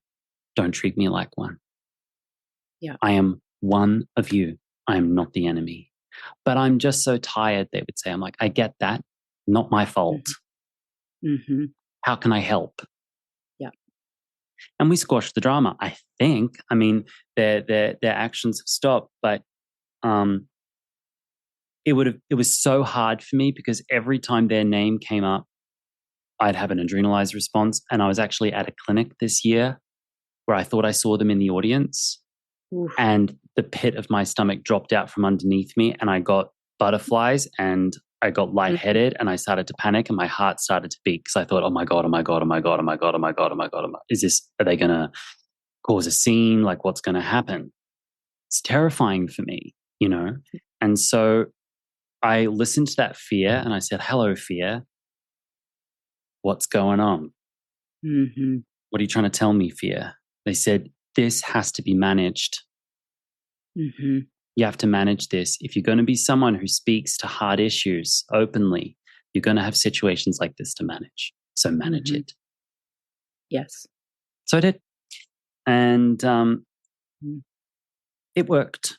Don't treat me like one. Yeah. I am one of you. I am not the enemy. But I'm just so tired, they would say. I'm like, I get that. Not my fault. Mm-hmm. How can I help? Yeah. And we squashed the drama, I think. I mean, their actions have stopped, but it was so hard for me because every time their name came up, I'd have an adrenalized response. And I was actually at a clinic this year where I thought I saw them in the audience. Oof. And the pit of my stomach dropped out from underneath me and I got butterflies and I got lightheaded and I started to panic and my heart started to beat because I thought, oh my God, oh my God, oh my God, oh my God, oh my God, oh my God, are they going to cause a scene? Like what's going to happen? It's terrifying for me, you know? And so I listened to that fear and I said, hello, fear. What's going on? Mm-hmm. What are you trying to tell me, fear? They said, this has to be managed. Mm-hmm. You have to manage this. If you're going to be someone who speaks to hard issues openly, you're going to have situations like this to manage. So manage it. Yes. So I did. And it worked.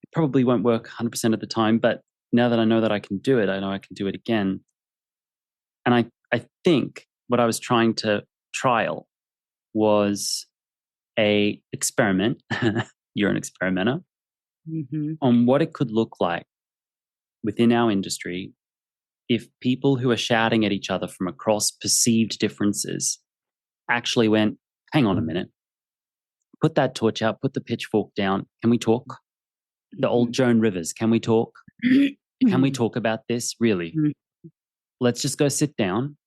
It probably won't work 100% of the time, but now that I know that I can do it, I know I can do it again. And I think what I was trying to trial was a experiment. You're an experimenter on what it could look like within our industry if people who are shouting at each other from across perceived differences actually went, hang on a minute, put that torch out, put the pitchfork down. Can we talk? The old Joan Rivers, can we talk? Can we talk about this? Really? Let's just go sit down.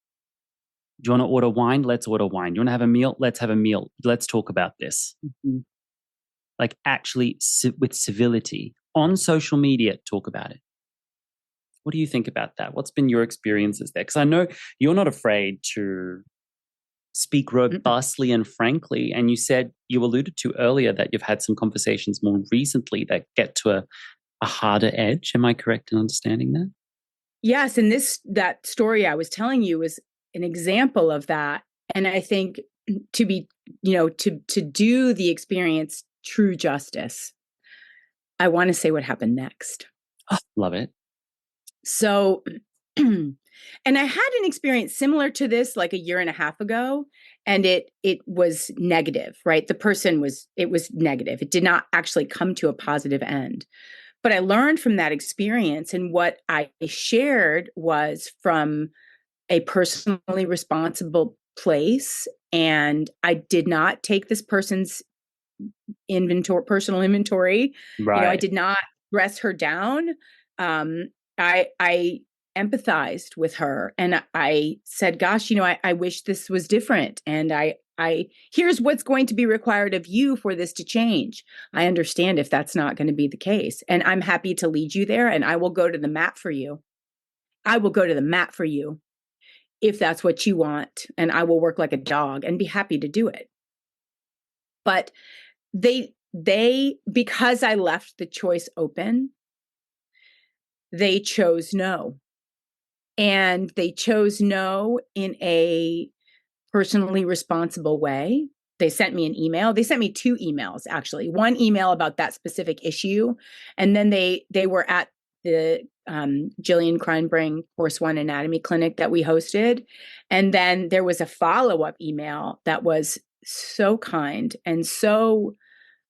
Do you want to order wine? Let's order wine. Do you want to have a meal? Let's have a meal. Let's talk about this. Like actually with civility on social media, talk about it. What do you think about that? What's been your experiences there? Because I know you're not afraid to speak robustly and frankly. And you alluded to earlier that you've had some conversations more recently that get to a harder edge. Am I correct in understanding that? Yes. And that story I was telling you was an example of that. And I think to be, to do the experience true justice, I want to say what happened next. Oh, love it. So, and I had an experience similar to this like a year and a half ago, and it was negative, right? It was negative. It did not actually come to a positive end. But I learned from that experience, and what I shared was from a personally responsible place. And I did not take this person's personal inventory. Right. I did not dress her down. I empathized with her and I said, gosh, I wish this was different. And I here's what's going to be required of you for this to change. I understand if that's not going to be the case. And I'm happy to lead you there. And I will go to the mat for you. I will go to the mat for you if that's what you want. And I will work like a dog and be happy to do it. But they, because I left the choice open, they chose no. And they chose no in a personally responsible way. They sent me an email. They sent me 2 emails, actually. One email about that specific issue, and then they were at the Jillian Kreinbring Course One Anatomy Clinic that we hosted, and then there was a follow-up email that was so kind and so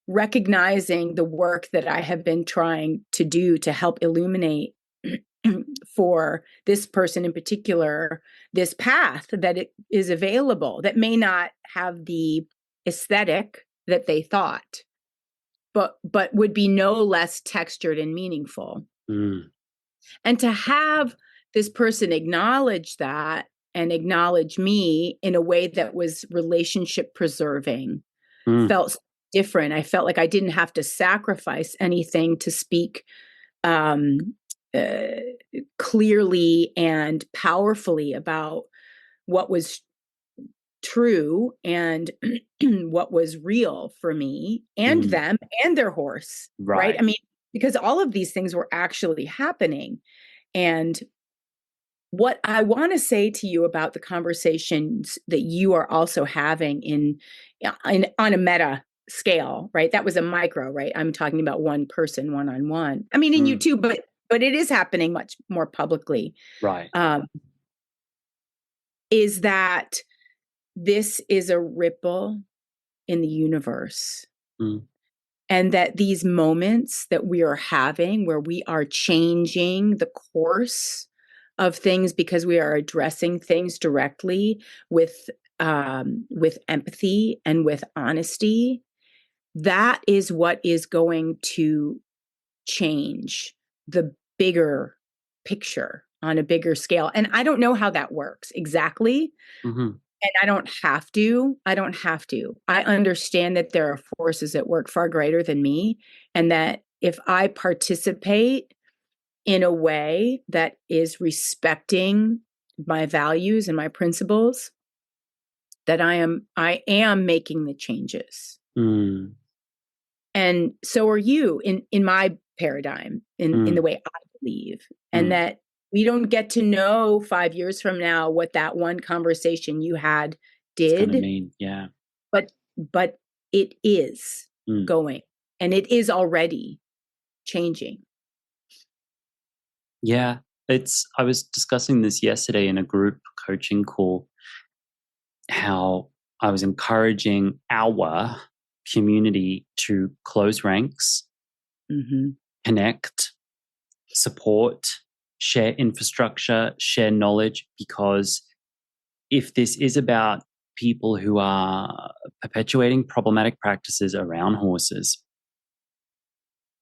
recognizing the work that I have been trying to do to help illuminate for this person in particular, this path that it is available that may not have the aesthetic that they thought, but would be no less textured and meaningful. And to have this person acknowledge that and acknowledge me in a way that was relationship preserving felt different. I felt like I didn't have to sacrifice anything to speak clearly and powerfully about what was true and what was real for me and them and their horse. Right. I mean, because all of these things were actually happening. And what I want to say to you about the conversations that you are also having in on a meta scale, right? That was a micro, right? I'm talking about one person, one-on-one. I mean, in you too, but it is happening much more publicly. Right. Is that this is a ripple in the universe. And that these moments that we are having where we are changing the course of things because we are addressing things directly with empathy and with honesty, that is what is going to change the bigger picture on a bigger scale. And I don't know how that works exactly. And I don't have to. I understand that there are forces at work far greater than me, and that if I participate in a way that is respecting my values and my principles, that I am making the changes. And so are you in my paradigm, in the way I believe. And that we don't get to know 5 years from now what that one conversation you had did. Mean. Yeah. But it is going, and it is already changing. Yeah. I was discussing this yesterday in a group coaching call, how I was encouraging our community to close ranks, connect, support, share infrastructure, share knowledge, because if this is about people who are perpetuating problematic practices around horses,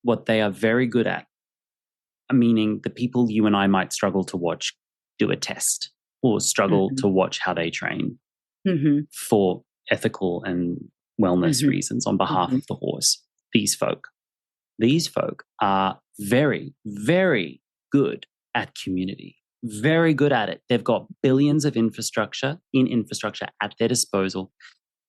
what they are very good at, meaning the people you and I might struggle to watch do a test or struggle to watch how they train for ethical and wellness reasons on behalf of the horse. These folk are very, very good at community, very good at it. They've got billions of infrastructure at their disposal.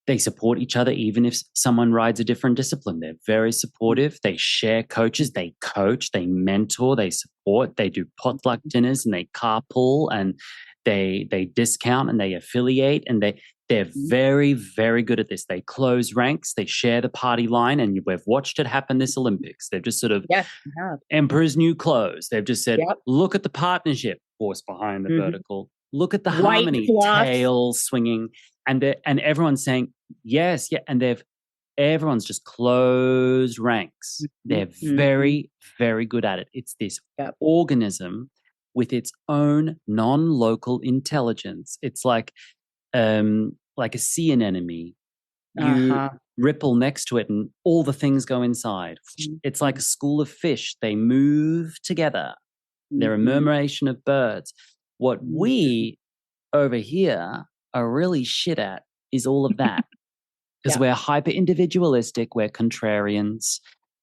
They support each other even if someone rides a different discipline. They're very supportive. They share coaches. They coach. They mentor. They support. They do potluck dinners and they carpool and they discount and they affiliate, and they're very, very good at this. They close ranks. They share the party line, and we've watched it happen this Olympics. They've just sort of Emperor's new clothes. They've just said, look at the partnership, horse behind the vertical. Look at the harmony, tail swinging. And everyone's saying, yes, yeah. And everyone's just closed ranks. They're very, very good at it. It's this organism with its own non-local intelligence. It's like a sea anemone. You ripple next to it and all the things go inside. It's like a school of fish. They move together. They're a murmuration of birds. What we over here are really shit at is all of that. Because we're hyper individualistic, we're contrarians,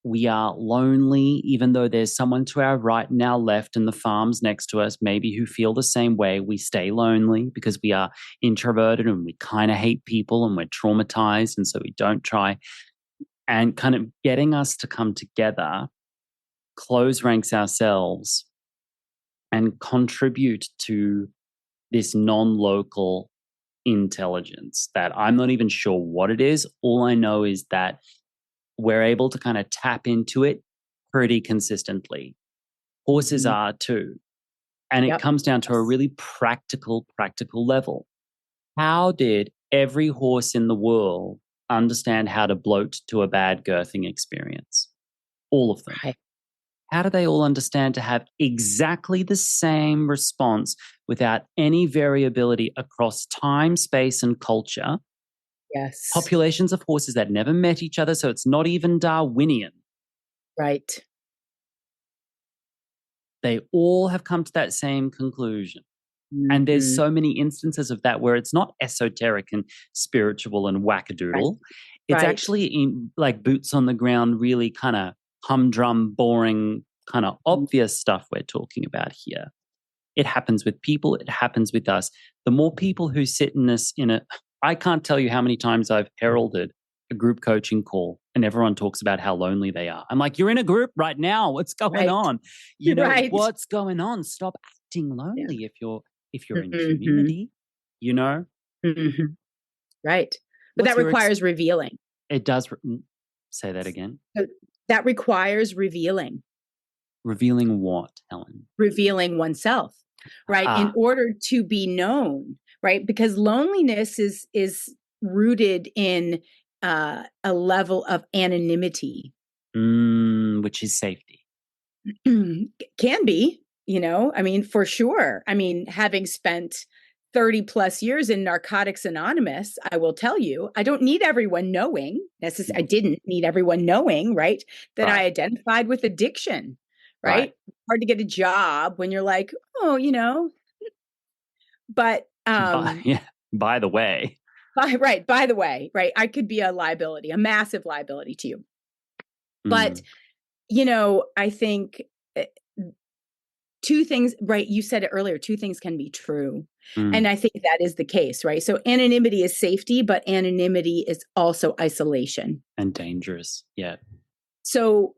we are lonely, even though there's someone to our right and our left and the farms next to us, maybe who feel the same way. We stay lonely because we are introverted and we kind of hate people and we're traumatized, and so we don't try. And kind of getting us to come together, close ranks ourselves, and contribute to this non-local intelligence that I'm not even sure what it is. All I know is that we're able to kind of tap into it pretty consistently. Horses are too. And it Yep. comes down to a really practical level. How did every horse in the world understand how to bloat to a bad girthing experience? All of them. Right. How do they all understand to have exactly the same response without any variability across time, space, and culture? Yes. Populations of horses that never met each other, so it's not even Darwinian. Right. They all have come to that same conclusion. And there's Mhm. so many instances of that where it's not esoteric and spiritual and Right. wackadoodle. It's Right. actually like boots on the ground, really kind of humdrum, boring, kind of Mhm. obvious stuff we're talking about here. It happens with people. It happens with us. The more people who sit in this, I can't tell you how many times I've heralded a group coaching call and everyone talks about how lonely they are. I'm like, you're in a group right now. What's going Right. on? Right. What's going on? Stop acting Yeah. lonely if you're in Mhm. community, you know? Mhm. Right. But What's that your requires revealing. it does say that again. So that requires revealing. Revealing what, Helen? Revealing oneself, right? In Ah, order to be known, right? Because loneliness is rooted in a level of anonymity. which is safety. Can be, I mean, for sure. I mean, having spent 30 plus years in Narcotics Anonymous, I will tell you, I don't need everyone knowing. I didn't need everyone knowing, right? That I Right, identified with addiction, right. right? Hard to get a job when you're like, oh, but Yeah, by the way. by the way, right, I could be a liability, a massive liability to you. But Mm, I think eh, two things, right? You said it earlier, two things can be true. And mm. I think that is the case, right? So anonymity is safety, but anonymity is also isolation. And dangerous. Yeah. So,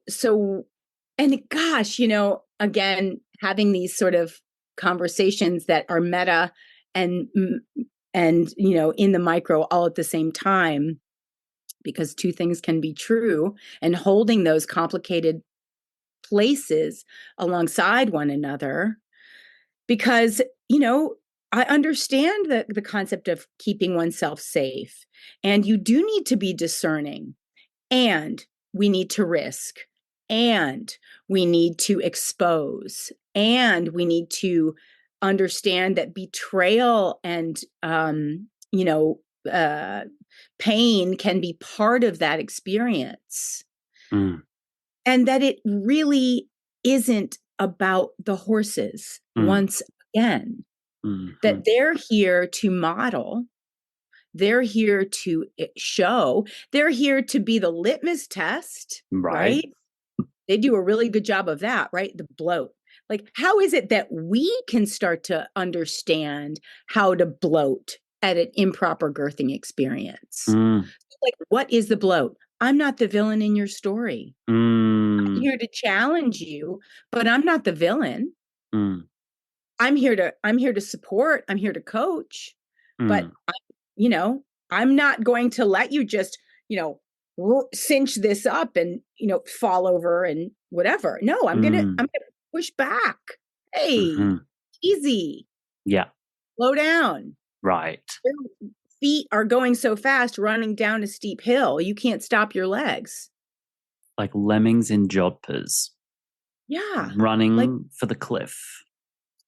and gosh, again, having these sort of conversations that are meta and, and, in the micro all at the same time, because two things can be true, and holding those complicated places alongside one another, because I understand the concept of keeping oneself safe, and you do need to be discerning, and we need to risk, and we need to expose, and we need to understand that betrayal and uh, pain can be part of that experience, Mm, and that it really isn't about the horses mm, once again, mhm. that they're here to model, they're here to show, they're here to be the litmus test, Right. right? They do a really good job of that, right? The bloat. Like, how is it that we can start to understand how to bloat at an improper girthing experience? Mm, Like, what is the bloat? I'm not the villain in your story. I'm mm, here to challenge you, but I'm not the villain. mm, I'm here to support, I'm here to coach, but mm, you know, I'm not going to let you just, cinch this up and, fall over and whatever. No, I'm mm, going to push back. Hey, mhm. easy, Yeah. slow down. Right. Your feet are going so fast running down a steep hill. You can't stop your legs. Like lemmings in jodhpurs Yeah. Like, running for the cliff.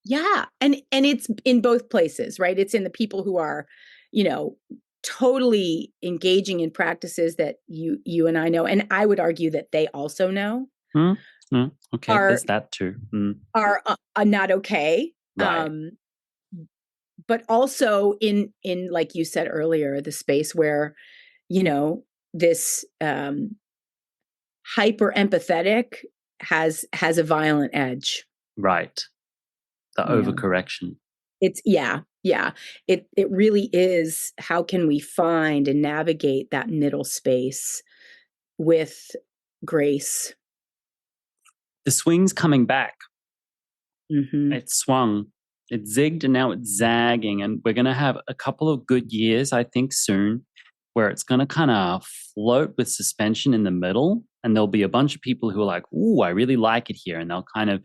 yeah. And it's in both places, right? It's in the people who are, you know, totally engaging in practices that you and I know, and I would argue that they also know, Mm, mm. Okay, are there's that too. Mm, not okay. right. But also in like you said earlier, the space where, this hyper empathetic has a violent edge. Right. The You know, overcorrection. it's yeah. It really is. How can we find and navigate that middle space with grace? The swing's coming back. Hmm. It swung. It zigged and now it's zagging. And we're going to have a couple of good years, I think, soon, where it's going to kind of float with suspension in the middle. And there'll be a bunch of people who are like, ooh, I really like it here. And they'll kind of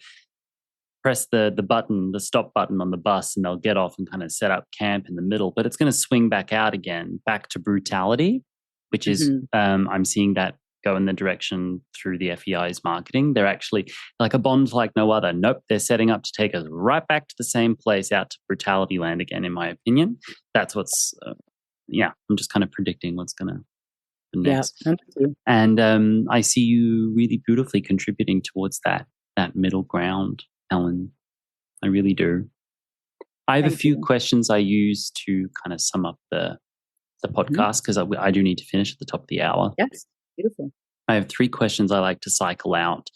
press the button, the stop button on the bus, and they'll get off and kind of set up camp in the middle. But it's going to swing back out again, back to brutality, which is, I'm seeing that go in the direction through the FEI's marketing. They're actually like a bond like no other. Nope, they're setting up to take us right back to the same place, out to brutality land again, in my opinion. That's what's, I'm just kind of predicting what's going to happen next. Yeah, and I see you really beautifully contributing towards that middle ground, Helen. I really do. I have a few questions I use to kind of sum up the podcast, because I do need to finish at the top of the hour. Yes, beautiful. I have 3 questions I like to cycle out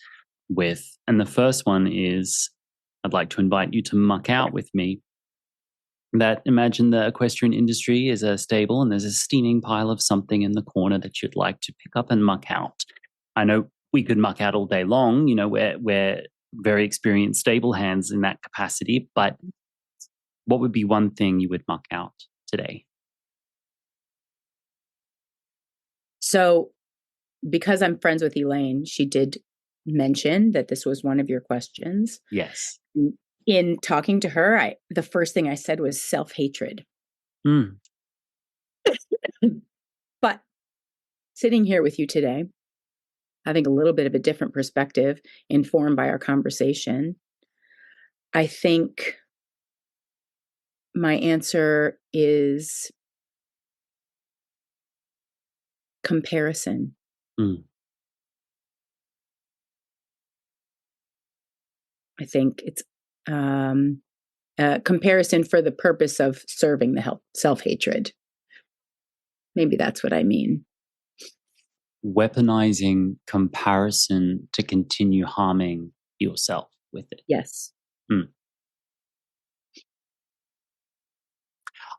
with. And the first one is, I'd like to invite you to muck out with me. That imagine the equestrian industry is a stable and there's a steaming pile of something in the corner that you'd like to pick up and muck out. I know we could muck out all day long. You know, we're very experienced stable hands in that capacity. But what would be one thing you would muck out today? So, because I'm friends with Elaine, she did mention that this was one of your questions. Yes. In talking to her, the first thing I said was self-hatred. But sitting here with you today, having a little bit of a different perspective informed by our conversation, I think my answer is comparison. I think it's comparison for the purpose of serving the self-hatred. Maybe that's what I mean. Weaponizing comparison to continue harming yourself with it. Yes.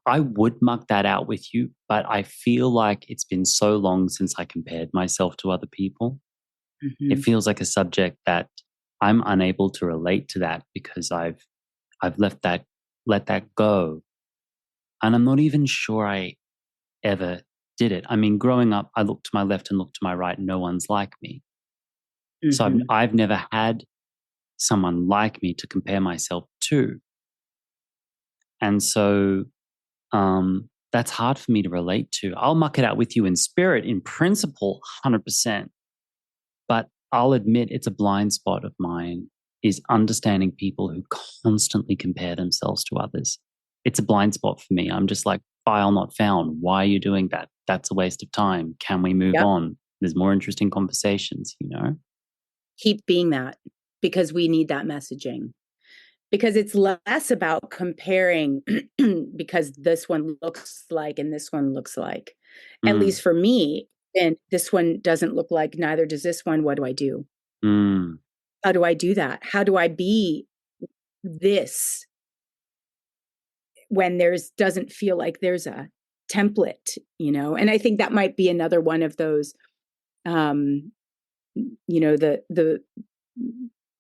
I would muck that out with you, but I feel like it's been so long since I compared myself to other people. It feels like a subject that I'm unable to relate to, that because I've let that go. And I'm not even sure I ever did it. I mean, growing up, I looked to my left and looked to my right, and no one's like me. So I've never had someone like me to compare myself to. And so that's hard for me to relate to. I'll muck it out with you in spirit, in principle, 100%. But I'll admit it's a blind spot of mine, is understanding people who constantly compare themselves to others. It's a blind spot for me. I'm just like, file not found. Why are you doing that? That's a waste of time. Can we move on? There's more interesting conversations, you know? Keep being that, because we need that messaging. Because it's less about comparing because this one looks like and this one looks like. At least for me, and this one doesn't look like, neither does this one. What do I do? How do I do that? How do I be this when doesn't feel like there's a template, you know? And I think that might be another one of those, you know, the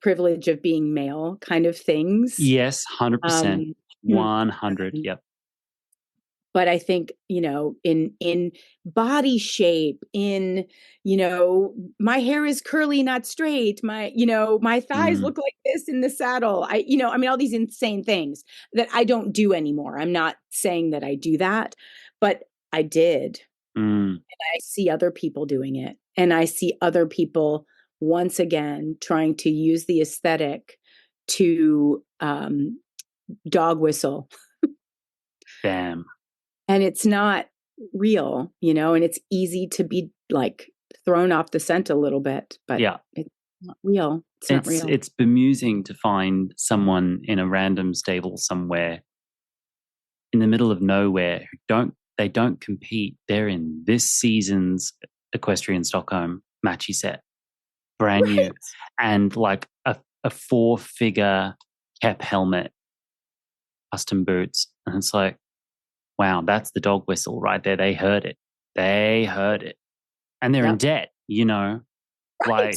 privilege of being male kind of things. Yes, 100%. 100. Yep. But I think, you know, in body shape, in, you know, my hair is curly, not straight. My, you know, my thighs look like this in the saddle. I mean, all these insane things that I don't do anymore. I'm not saying that I do that, but I did. And I see other people doing it. And I see other people once again trying to use the aesthetic to dog whistle. Damn. And it's not real, you know, and it's easy to be like thrown off the scent a little bit, but it's not real. It's not real. It's bemusing to find someone in a random stable somewhere in the middle of nowhere who don't compete. They're in this season's Equestrian Stockholm matchy set, brand new, and like a 4-figure cap helmet, custom boots, and it's like, wow, that's the dog whistle right there. They heard it. And they're in debt, you know, like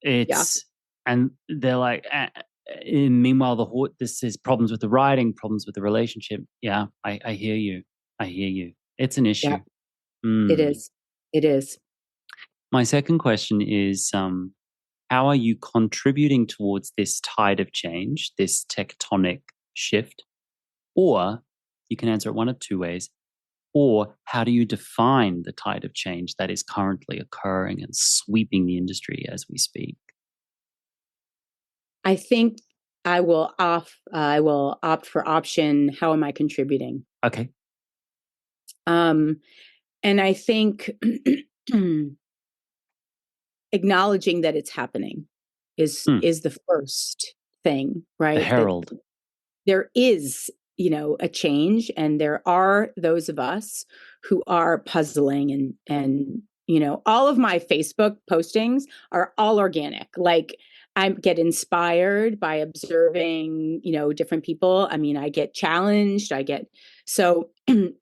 it's, and they're like, meanwhile, this is problems with the writing, problems with the relationship. Yeah, I hear you. I hear you. It's an issue. Yeah, it is. It is. My second question is, how are you contributing towards this tide of change, this tectonic shift? Or you can answer it one of two ways. Or how do you define the tide of change that is currently occurring and sweeping the industry as we speak? I think I will opt for option. How am I contributing? Okay. And I think acknowledging that it's happening is the first thing, right? The herald. That there is, a change, and there are those of us who are puzzling, and all of my Facebook postings are all organic. Like, I get inspired by observing, different people. I mean, I get challenged. So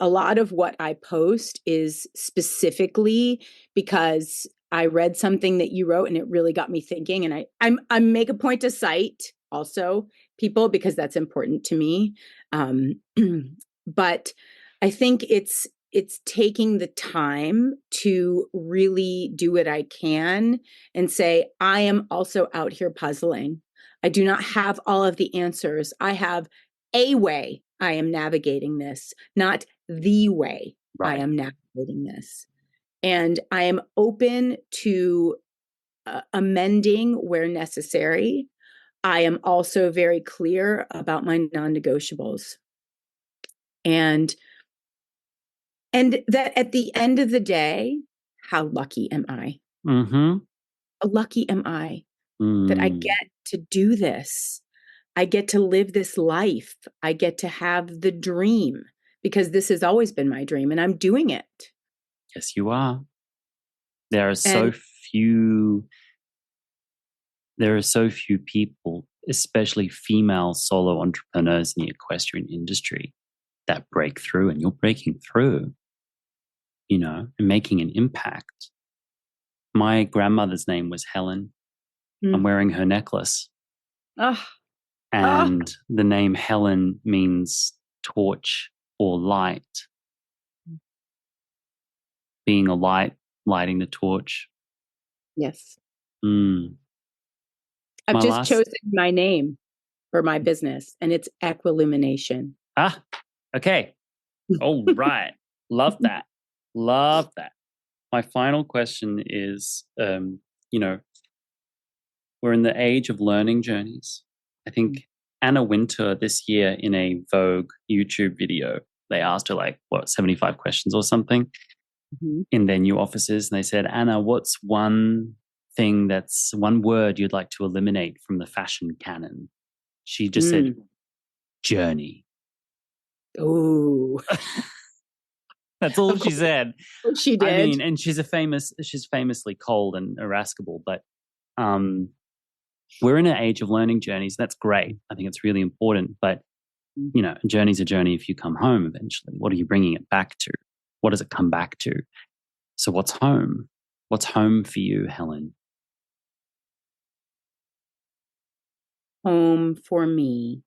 a lot of what I post is specifically because I read something that you wrote and it really got me thinking. And I make a point to cite also people because that's important to me. But I think it's taking the time to really do what I can and say, I am also out here puzzling. I do not have all of the answers. I have a way I am navigating this, not the way I am navigating this. And I am open to amending where necessary. I am also very clear about my non-negotiables. And that at the end of the day, how lucky am I? Mm-hmm. How lucky am I that I get to do this? I get to live this life. I get to have the dream, because this has always been my dream and I'm doing it. Yes, you are. There are so few people, especially female solo entrepreneurs in the equestrian industry, that break through, and you're breaking through, and making an impact. My grandmother's name was Helen. I'm wearing her necklace. And the name Helen means torch or light. Being a light, lighting the torch. Yes. I've just chosen my name for my business, and it's Equilumination. Okay. All right. Love that. Love that. My final question is, we're in the age of learning journeys. I think Anna Wintour this year in a Vogue YouTube video, they asked her 75 questions or something in their new offices. And they said, Anna, what's one word you'd like to eliminate from the fashion canon? She just said, journey. Oh, that's all she said. She did. I mean, and she's famously cold and irascible, but we're in an age of learning journeys. That's great. I think it's really important, but a journey's a journey if you come home eventually. What are you bringing it back to? What does it come back to? So what's home? What's home for you, Helen? Home for me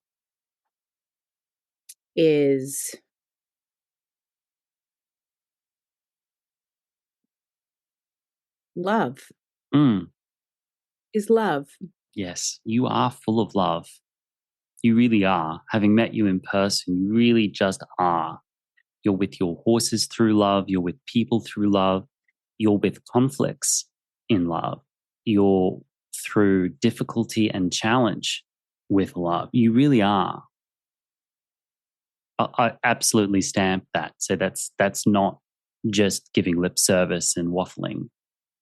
is love. Is love. Yes, you are full of love. You really are. Having met you in person, you really just are. You're with your horses through love. You're with people through love. You're with conflicts in love. You're through difficulty and challenge with love. You really are. I absolutely stamp that. So that's not just giving lip service and waffling.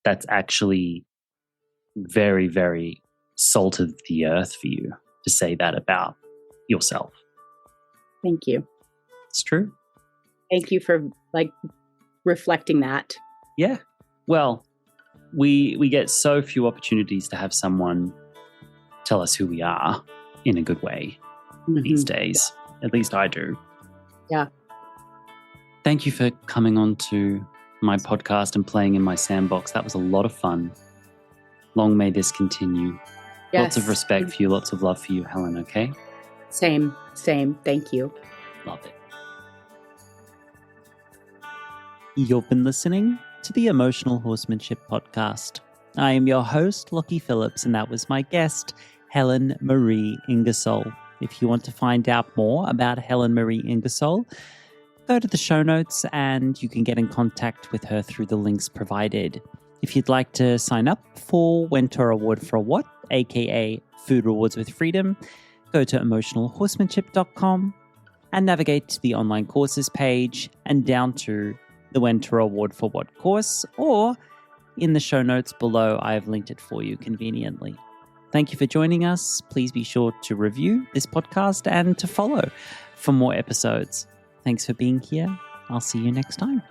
That's actually very, very salt of the earth for you to say that about yourself. Thank you. It's true. Thank you for reflecting that. Yeah. Well, we get so few opportunities to have someone tell us who we are in a good way these days. At least I do. Yeah. Thank you for coming on to my podcast and playing in my sandbox. That was a lot of fun. Long may this continue. Lots of Yes. respect for you, lots of love for you, Helen, okay? Same. Thank you. Love it. You've been listening to the Emotional Horsemanship Podcast. I am your host, Lockie Phillips, and that was my guest, Helen Marie Ingersoll. If you want to find out more about Helen Marie Ingersoll, go to the show notes and you can get in contact with her through the links provided. If you'd like to sign up for Wentor Award for What, A.K.A. Food Rewards with Freedom, go to emotionalhorsemanship.com and navigate to the online courses page and down to the Wentor Award for What course, or in the show notes below, I have linked it for you conveniently. Thank you for joining us. Please be sure to review this podcast and to follow for more episodes. Thanks for being here. I'll see you next time.